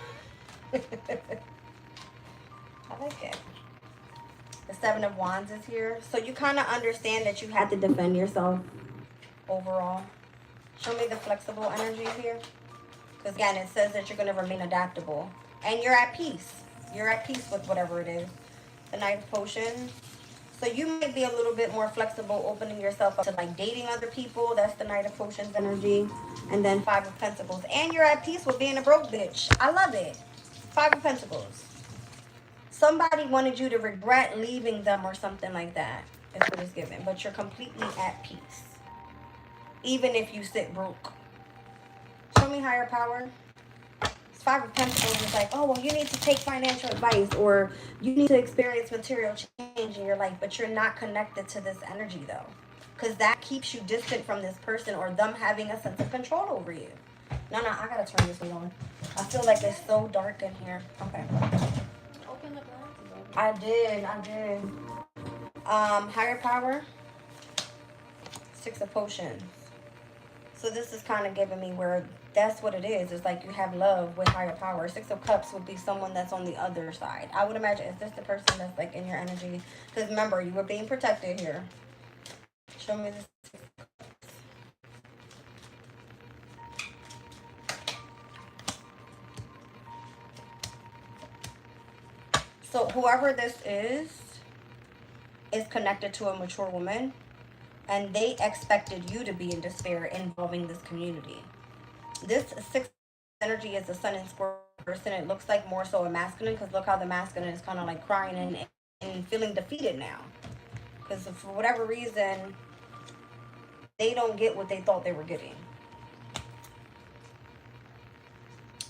I like it. The Seven of Wands is here. So you kind of understand that you had to defend yourself overall. Show me the flexible energy here. Because again, it says that you're going to remain adaptable. And you're at peace. You're at peace with whatever it is. The Knight of Potions. So you might be a little bit more flexible, opening yourself up to like dating other people. That's the Knight of Potions energy. And then Five of Pentacles. And you're at peace with being a broke bitch. I love it. Five of Pentacles. Somebody wanted you to regret leaving them or something like that. Is what it's given. But you're completely at peace. Even if you sit broke. Show me higher power. Five of Pentacles is like, oh, well, you need to take financial advice, or you need to experience material change in your life, but you're not connected to this energy, though. Because that keeps you distant from this person or them having a sense of control over you. No, I got to turn this on. I feel like it's so dark in here. Okay. Open the blinds. I did. Higher power. Six of Potions. So this is kind of giving me where that's what it is. It's like you have love with higher power. Six of Cups would be someone that's on the other side. I would imagine, is this the person that's like in your energy? Because remember, you were being protected here. Show me this. So whoever this is connected to a mature woman. And they expected you to be in despair involving this community. This six energy is the Sun and Scorpio person. It looks like more so a masculine, because look how the masculine is kind of like crying and feeling defeated now. Because for whatever reason, they don't get what they thought they were getting.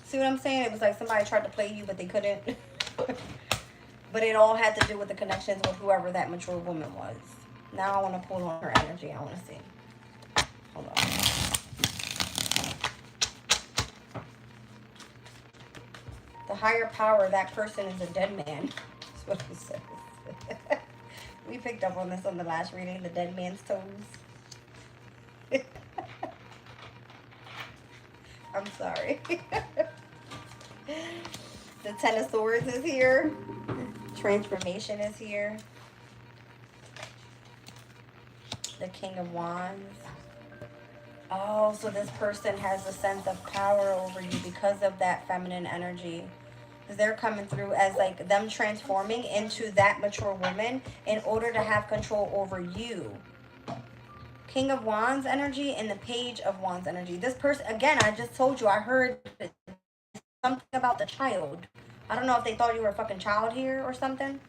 See what I'm saying? It was like somebody tried to play you, but they couldn't. But it all had to do with the connections with whoever that mature woman was. Now I want to pull on her energy. I want to see. Hold on. The higher power, that person is a dead man. That's what it says. We picked up on this on the last reading, the dead man's toes. I'm sorry. The Ten of Swords is here. Transformation is here. The King of Wands. Oh, so this person has a sense of power over you because of that feminine energy. Because they're coming through as like them transforming into that mature woman in order to have control over you. King of Wands energy and the Page of Wands energy. This person, again, I just told you, I heard something about the child. I don't know if they thought you were a fucking child here or something.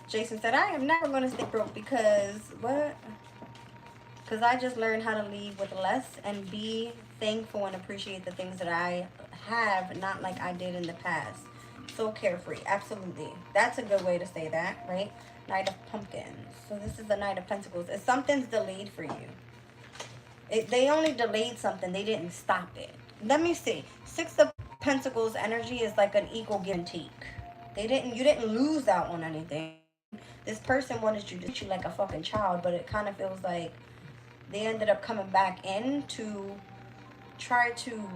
Jason said, I am never going to stay broke because, what? Because I just learned how to leave with less and be thankful and appreciate the things that I have, not like I did in the past. So carefree. Absolutely. That's a good way to say that, right? Knight of Pumpkins. So this is the Knight of Pentacles. If something's delayed for you, they only delayed something. They didn't stop it. Let me see. Six of Pentacles energy is like an equal give and take. You didn't lose out on anything. This person wanted you to treat you like a fucking child, but it kind of feels like they ended up coming back in to try to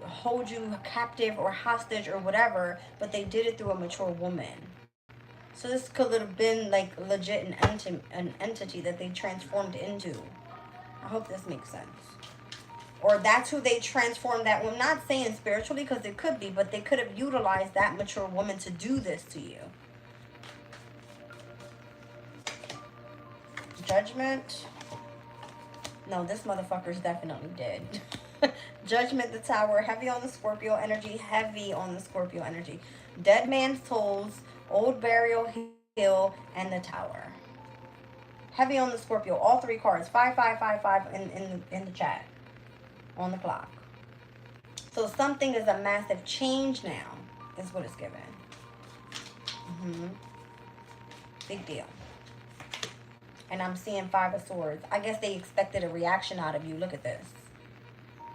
hold you captive or hostage or whatever, but they did it through a mature woman. So this could have been like legit an entity that they transformed into. I hope this makes sense. Or that's who they transformed that woman. I'm not saying spiritually, because it could be, but they could have utilized that mature woman to do this to you. Judgment. No, this motherfucker's definitely dead. Judgment, the Tower, heavy on the Scorpio energy, heavy on the Scorpio energy. Dead Man's Tolls, Old Burial Hill, and the Tower. Heavy on the Scorpio. All three cards. 5555 in the chat. On the clock. So something is a massive change now, is what it's given. Big deal. And I'm seeing Five of Swords. I guess they expected a reaction out of you. Look at this.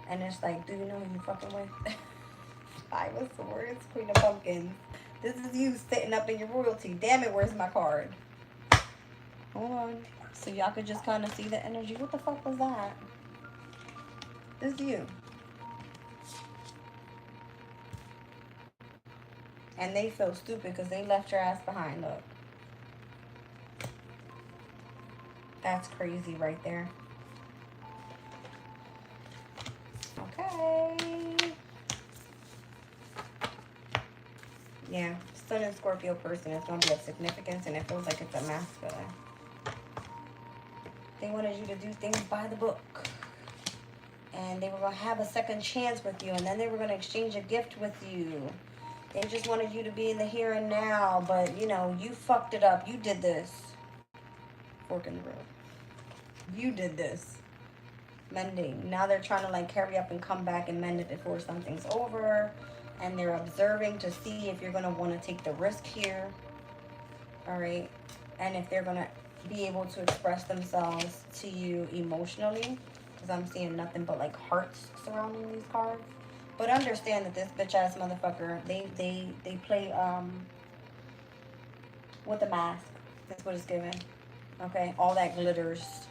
And it's like, do you know who you fucking with? Five of Swords, Queen of Pumpkins. This is you sitting up in your royalty. Damn it, where's my card? Hold on. So y'all could just kind of see the energy. What the fuck was that? This is you. And they feel stupid because they left your ass behind. Look. That's crazy right there. Okay. Yeah. Sun and Scorpio person is going to be of significance, and it feels like it's a masculine. They wanted you to do things by the book. And they were going to have a second chance with you, and then they were going to exchange a gift with you. They just wanted you to be in the here and now, but, you know, you fucked it up. You did this. Fork in the road. You did this. Mending. Now they're trying to, like, hurry up and come back and mend it before something's over. And they're observing to see if you're going to want to take the risk here. All right. And if they're going to be able to express themselves to you emotionally. Because I'm seeing nothing but, like, hearts surrounding these cards. But understand that this bitch-ass motherfucker, they play with a mask. That's what it's given. Okay? All that glitters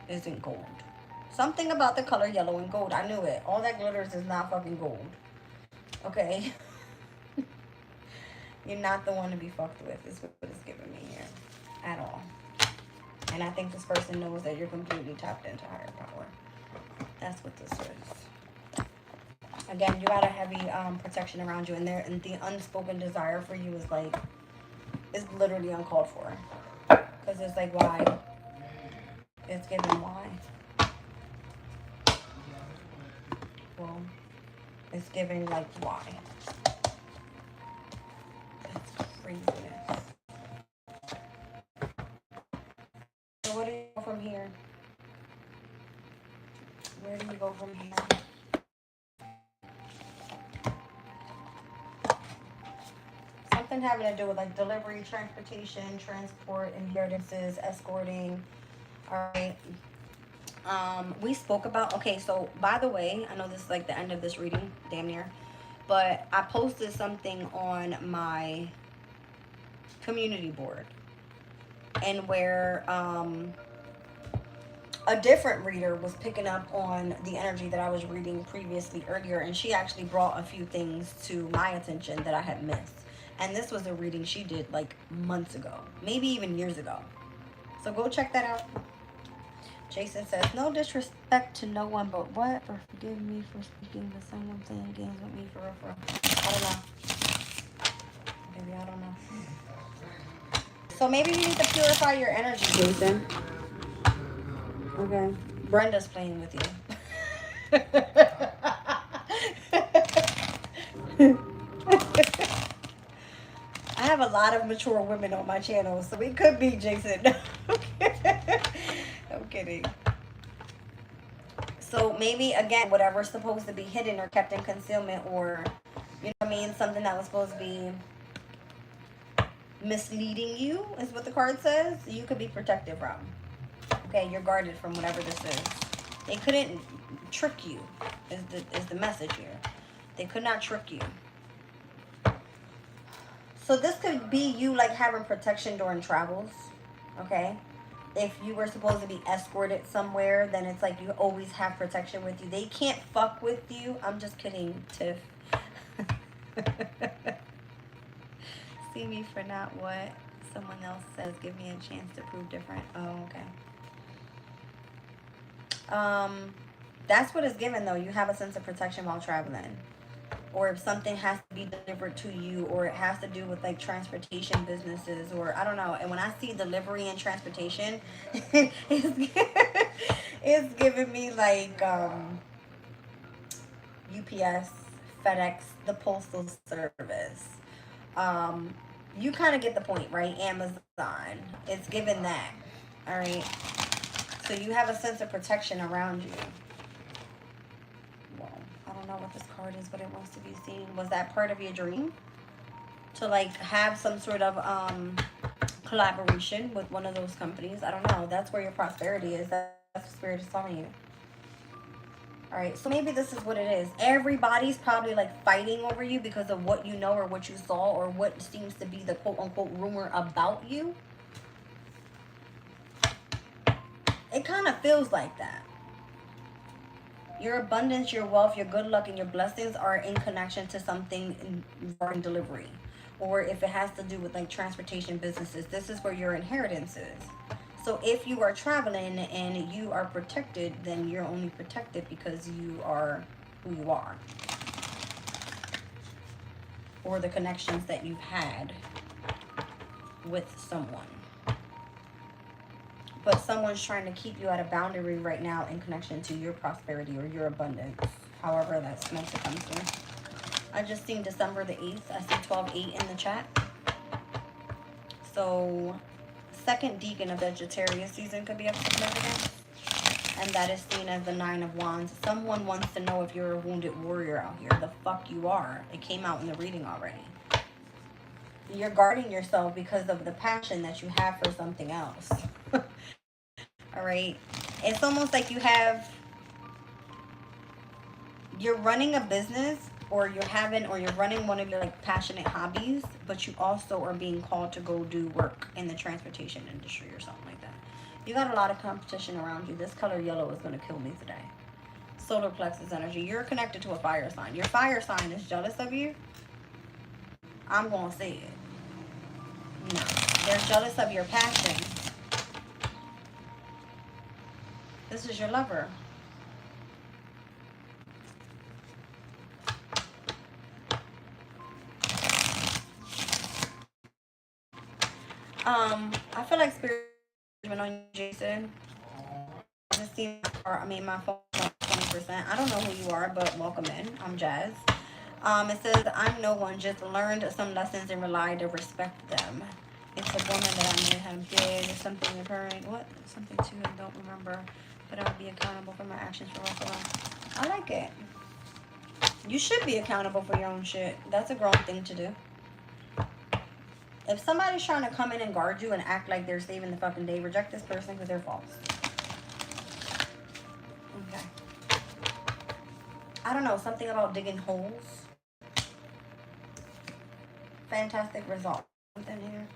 isn't gold. Something about the color yellow and gold. I knew it. All that glitters is not fucking gold. Okay? You're not the one to be fucked with. Is what it's giving me here. At all. And I think this person knows that you're completely tapped into higher power. That's what this is. Again, you got a heavy protection around you, and the unspoken desire for you is like, is literally uncalled for. Because it's like, why? It's given why. Well, it's giving like why. That's craziness. So where do you go from here? Where do you go from here? Something having to do with like delivery, transportation, transport, inheritances, escorting. All right. We spoke about, okay, so by the way, I know this is like the end of this reading, damn near, but I posted something on my community board, and where a different reader was picking up on the energy that I was reading previously earlier, and she actually brought a few things to my attention that I had missed. And this was a reading she did like months ago, maybe even years ago. So go check that out. Jason says, no disrespect to no one, but what? Or forgive me for speaking to someone playing games with me for real. I don't know. Maybe I don't know. So maybe you need to purify your energy, Jason. Okay. Brenda's playing with you. I have a lot of mature women on my channel, so it could be Jason. I'm kidding. So maybe, again, whatever's supposed to be hidden or kept in concealment, or, you know what I mean, something that was supposed to be misleading you, is what the card says. You could be protected from. Okay, you're guarded from whatever this is. They couldn't trick you, is the message here. They could not trick you. So this could be you like having protection during travels, okay? If you were supposed to be escorted somewhere, then it's like you always have protection with you. They can't fuck with you. I'm just kidding, Tiff. See me for not what someone else says. Give me a chance to prove different. Oh, okay. That's what it's given, though. You have a sense of protection while traveling. or if something has to be delivered to you, or it has to do with like transportation businesses, or I don't know. And when I see delivery and transportation, it's, it's giving me like UPS, FedEx, the postal service. Um, you kind of get the point, right? Amazon, it's given that. All right. So you have a sense of protection around you. Well, I don't know what this card is, but it wants to be seen. Was that part of your dream? To like have some sort of collaboration with one of those companies? I don't know. That's where your prosperity is. That's what Spirit is telling you. All right, so maybe this is what it is. Everybody's probably like fighting over you because of what you know or what you saw or what seems to be the quote unquote rumor about you. It kind of feels like that. Your abundance, your wealth, your good luck, and your blessings are in connection to something regarding delivery. Or if it has to do with like transportation businesses, this is where your inheritance is. So if you are traveling and you are protected, then you're only protected because you are who you are. Or the connections that you've had with someone. But someone's trying to keep you at a boundary right now in connection to your prosperity or your abundance. However that's meant to come through. I just seen December the 8th. I see 12-8 in the chat. So, second deacon of Vegetarian season could be up for significance. And that is seen as the 9 of Wands. Someone wants to know if you're a wounded warrior out here. The fuck you are. It came out in the reading already. You're guarding yourself because of the passion that you have for something else. All right. It's almost like you're running a business, or you're running one of your like passionate hobbies, but you also are being called to go do work in the transportation industry or something like that. You got a lot of competition around you. This color yellow is going to kill me today. Solar plexus energy. You're connected to a fire sign. Your fire sign is jealous of you. I'm going to say it. No. They're jealous of your passion. This is your lover. I feel like spirit on you, Jason. I just see my phone 20%. I don't know who you are, but welcome in. I'm Jazz. It says, I'm no one, just learned some lessons and relied to respect them. It's a woman that I may have did something occurring. What? Something to and don't remember. But I'll be accountable for my actions for rest of life. I like it. You should be accountable for your own shit. That's a grown thing to do. If somebody's trying to come in and guard you and act like they're saving the fucking day, reject this person because they're false. Okay. I don't know, something about digging holes. Fantastic result. Something here.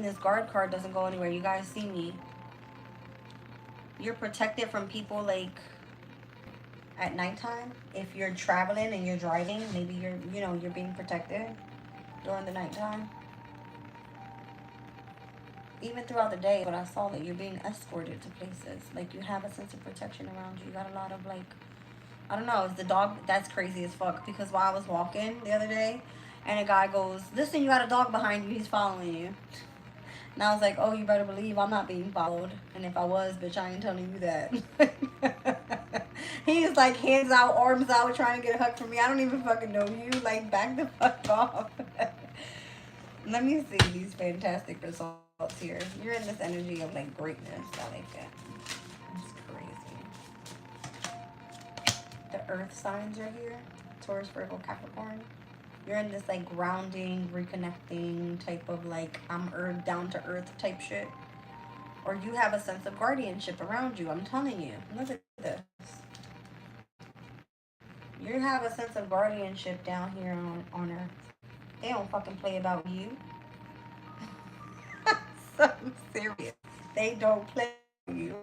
This guard card doesn't go anywhere. You guys see me. You're protected from people like at nighttime. If you're traveling and you're driving, maybe you're being protected during the nighttime. Even throughout the day, but I saw that you're being escorted to places. Like you have a sense of protection around you. You got a lot of like, I don't know, is the dog, that's crazy as fuck. Because while I was walking the other day, and a guy goes, listen, you got a dog behind you, he's following you. And I was like, oh, you better believe I'm not being followed. And if I was, bitch, I ain't telling you that. He's like hands out, arms out, trying to get a hug from me. I don't even fucking know you. Like, back the fuck off. Let me see these fantastic results here. You're in this energy of like greatness. I like it. That's crazy. The earth signs are here. Taurus, Virgo, Capricorn. You're in this like grounding, reconnecting type of like down to earth type shit. Or you have a sense of guardianship around you. I'm telling you. Look at this. You have a sense of guardianship down here on earth. They don't fucking play about you. So serious. They don't play with you.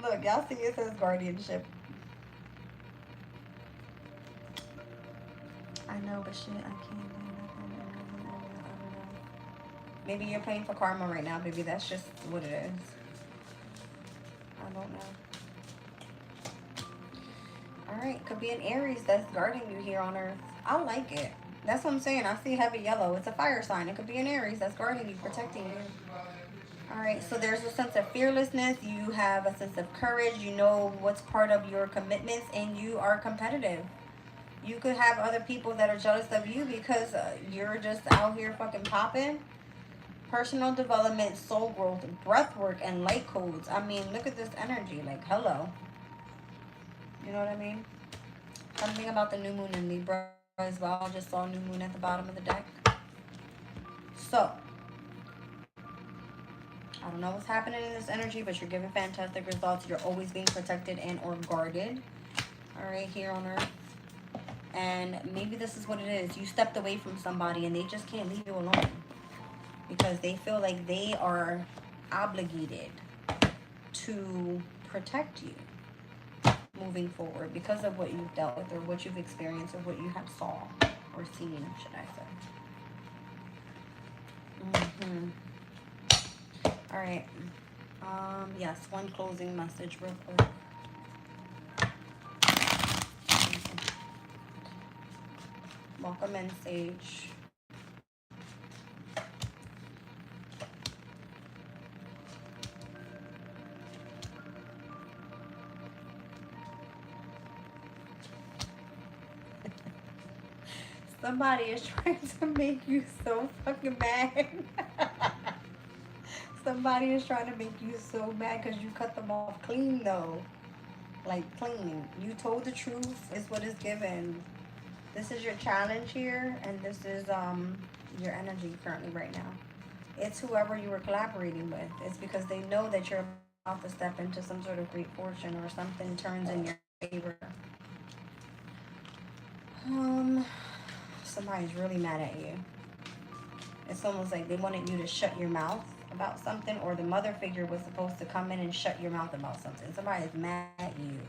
Look, y'all see it says guardianship. I know, but shit, I can't do nothing. Maybe you're paying for karma right now, baby. That's just what it is. I don't know. All right, could be an Aries that's guarding you here on Earth. I like it. That's what I'm saying. I see heavy yellow. It's a fire sign. It could be an Aries that's guarding you, protecting you. All right, so there's a sense of fearlessness. You have a sense of courage. You know what's part of your commitments, and you are competitive. You could have other people that are jealous of you because you're just out here fucking popping. Personal development, soul growth, breath work, and light codes. I mean, look at this energy. Like, hello. You know what I mean? Something about the new moon in Libra as well. I just saw new moon at the bottom of the deck. So, I don't know what's happening in this energy, but you're giving fantastic results. You're always being protected and or guarded. All right, here on Earth. And maybe this is what it is. You stepped away from somebody and they just can't leave you alone because they feel like they are obligated to protect you moving forward because of what you've dealt with or what you've experienced or what you have saw or seen, should I say. All right. Yes, one closing message real quick. Welcome in, Sage. Somebody is trying to make you so fucking mad. Somebody is trying to make you so mad because you cut them off clean, though. Like, clean. You told the truth is what is given. This is your challenge here, and this is your energy currently right now. It's whoever you were collaborating with. It's because they know that you're about to step into some sort of great fortune or something turns in your favor. Somebody's really mad at you. It's almost like they wanted you to shut your mouth about something, or the mother figure was supposed to come in and shut your mouth about something. Somebody's mad at you.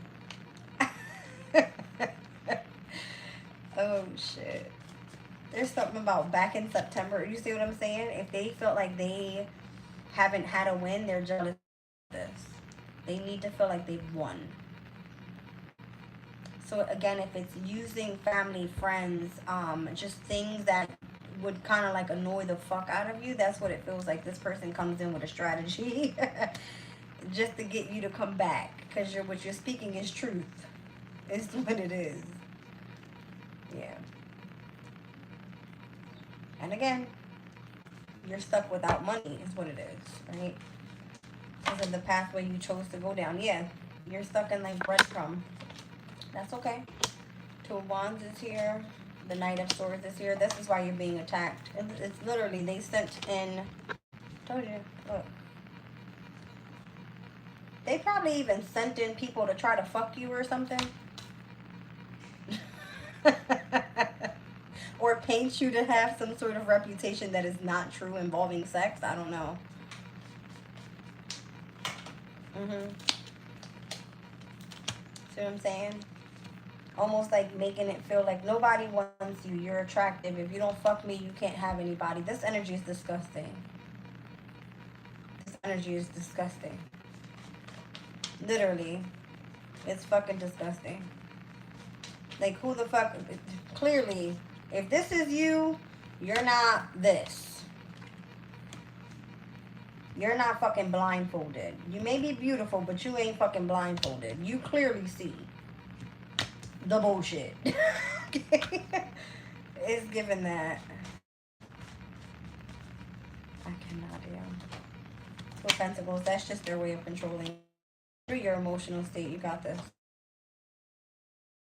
Oh shit. There's something about back in September. You see what I'm saying? If they felt like they haven't had a win, they're jealous of this. They need to feel like they've won. So again, if it's using family, friends, just things that would kind of like annoy the fuck out of you, that's what it feels like. This person comes in with a strategy just to get you to come back, because what you're speaking is truth. It's what it is. Yeah. And again, you're stuck without money is what it is, right? Because of the pathway you chose to go down. Yeah, you're stuck in like breadcrumb. That's okay. Two of Wands is here. The Knight of Swords is here. This is why you're being attacked. It's literally, they sent in, told you, look. They probably even sent in people to try to fuck you or something. Or paint you to have some sort of reputation that is not true involving sex. I don't know. See what I'm saying? Almost like making it feel like nobody wants you. You're attractive. If you don't fuck me, you can't have anybody. This energy is disgusting. This energy is disgusting. Literally. It's fucking disgusting. Like, who the fuck? Clearly, if this is you, you're not this. You're not fucking blindfolded. You may be beautiful, but you ain't fucking blindfolded. You clearly see the bullshit. Okay? It's given that. I cannot deal. Two of Pentacles, that's just their way of controlling through your emotional state. You got this.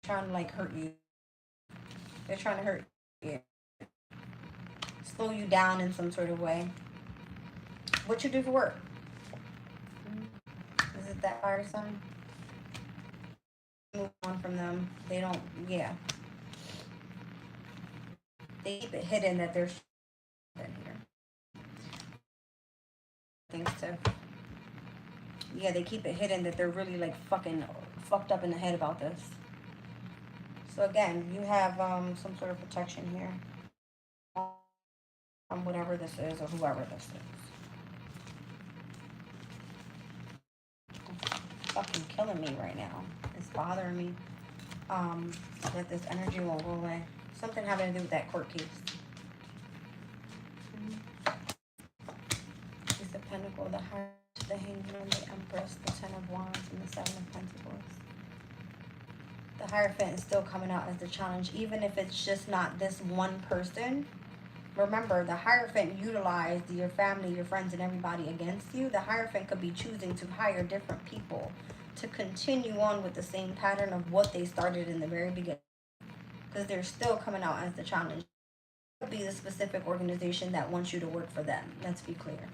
Trying to like hurt you. They're trying to hurt you. Slow you down in some sort of way. What you do for work? Is it that fire sign? Move on from them. They don't, yeah. They keep it hidden that there's in here. Things too. Yeah, they keep it hidden that they're really like fucking fucked up in the head about this. So again, you have some sort of protection here. Whatever this is or whoever this is. It's fucking killing me right now. It's bothering me. that this energy won't go away. Something having to do with that court case. Ace of Pentacles, the Heart, the Hangman, the Empress, the Ten of Wands, and the Seven of Pentacles. The Hierophant is still coming out as the challenge, even if it's just not this one person. Remember, the Hierophant utilized your family, your friends, and everybody against you. The Hierophant could be choosing to hire different people to continue on with the same pattern of what they started in the very beginning. Because they're still coming out as the challenge. It could be the specific organization that wants you to work for them. Let's be clear.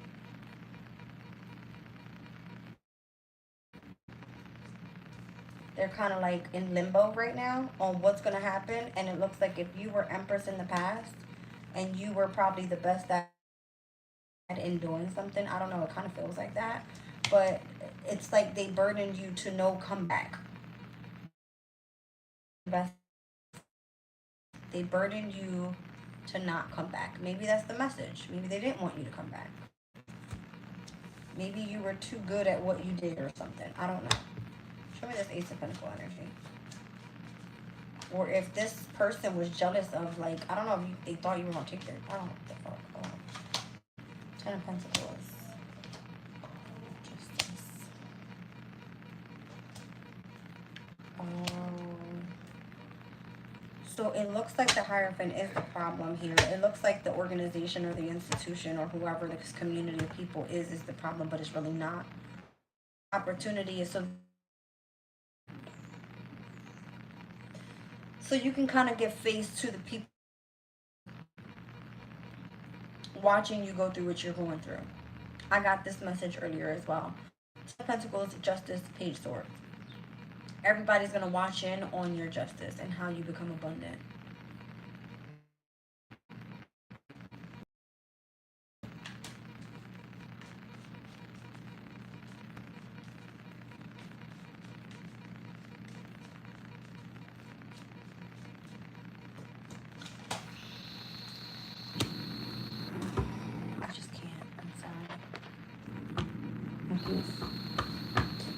They're kind of like in limbo right now on what's going to happen. And it looks like if you were Empress in the past and you were probably the best at in doing something, I don't know, it kind of feels like that. But it's like they burdened you to no comeback. They burdened you to not come back. Maybe that's the message. Maybe they didn't want you to come back. Maybe you were too good at what you did or something. I don't know. Show me this Ace of Pentacles energy. Or if this person was jealous of, like, I don't know if they thought you were going to take their, I don't know what the fuck. Hold on. Ten of Pentacles. Justice. So it looks like the Hierophant is the problem here. It looks like the organization or the institution or whoever this community of people is the problem, but it's really not. Opportunity is so you can kind of give face to the people watching you go through what you're going through. I got this message earlier as well. Ten of Pentacles, Justice, Page Swords. Everybody's going to watch in on your justice and how you become abundant.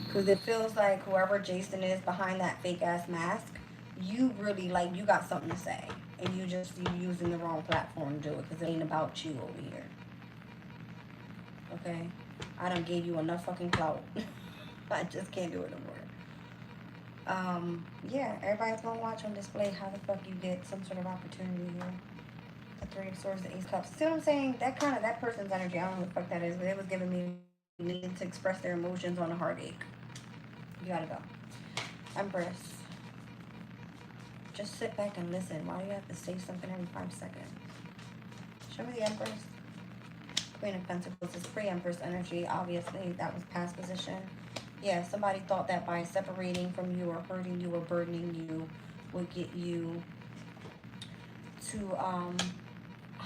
Because it feels like whoever Jason is behind that fake ass mask, you really, like, you got something to say. And you using the wrong platform to do it because it ain't about you over here. Okay? I done gave you enough fucking clout. I just can't do it no more. Yeah, everybody's gonna watch on display how the fuck you get some sort of opportunity here. The Three of Swords, the Ace of Cups. See what I'm saying? That person's energy, I don't know what the fuck that is, but it was giving me need to express their emotions on a heartache. You gotta go. Empress. Just sit back and listen. Why do you have to say something every 5 seconds? Show me the Empress. Queen of Pentacles is pre-Empress energy. Obviously, that was past position. Yeah, somebody thought that by separating from you or hurting you or burdening you would get you to, I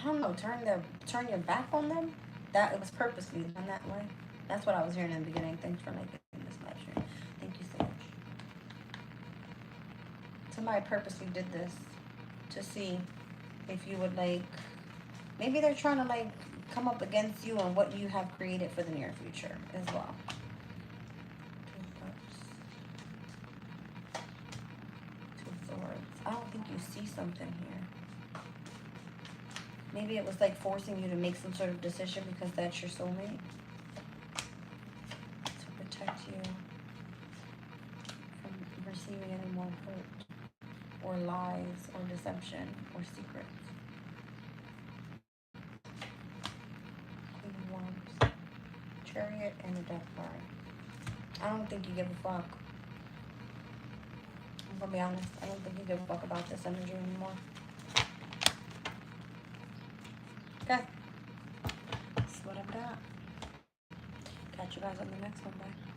don't know, turn your back on them. That it was purposely done that way. That's what I was hearing in the beginning. Thanks for making this live stream. Thank you so much. Somebody purposely did this to see if you would, like, maybe they're trying to, like, come up against you and what you have created for the near future as well. Two Swords. I don't think you see something here. Maybe it was, like, forcing you to make some sort of decision because that's your soulmate. Protect you from receiving any more hurt or lies or deception or secrets. Queen of Wands, Chariot, and the Death card. I don't think you give a fuck. I'm gonna be honest. I don't think you give a fuck about this energy anymore. Okay. That's what I've got. Catch you guys on the next one. Bye.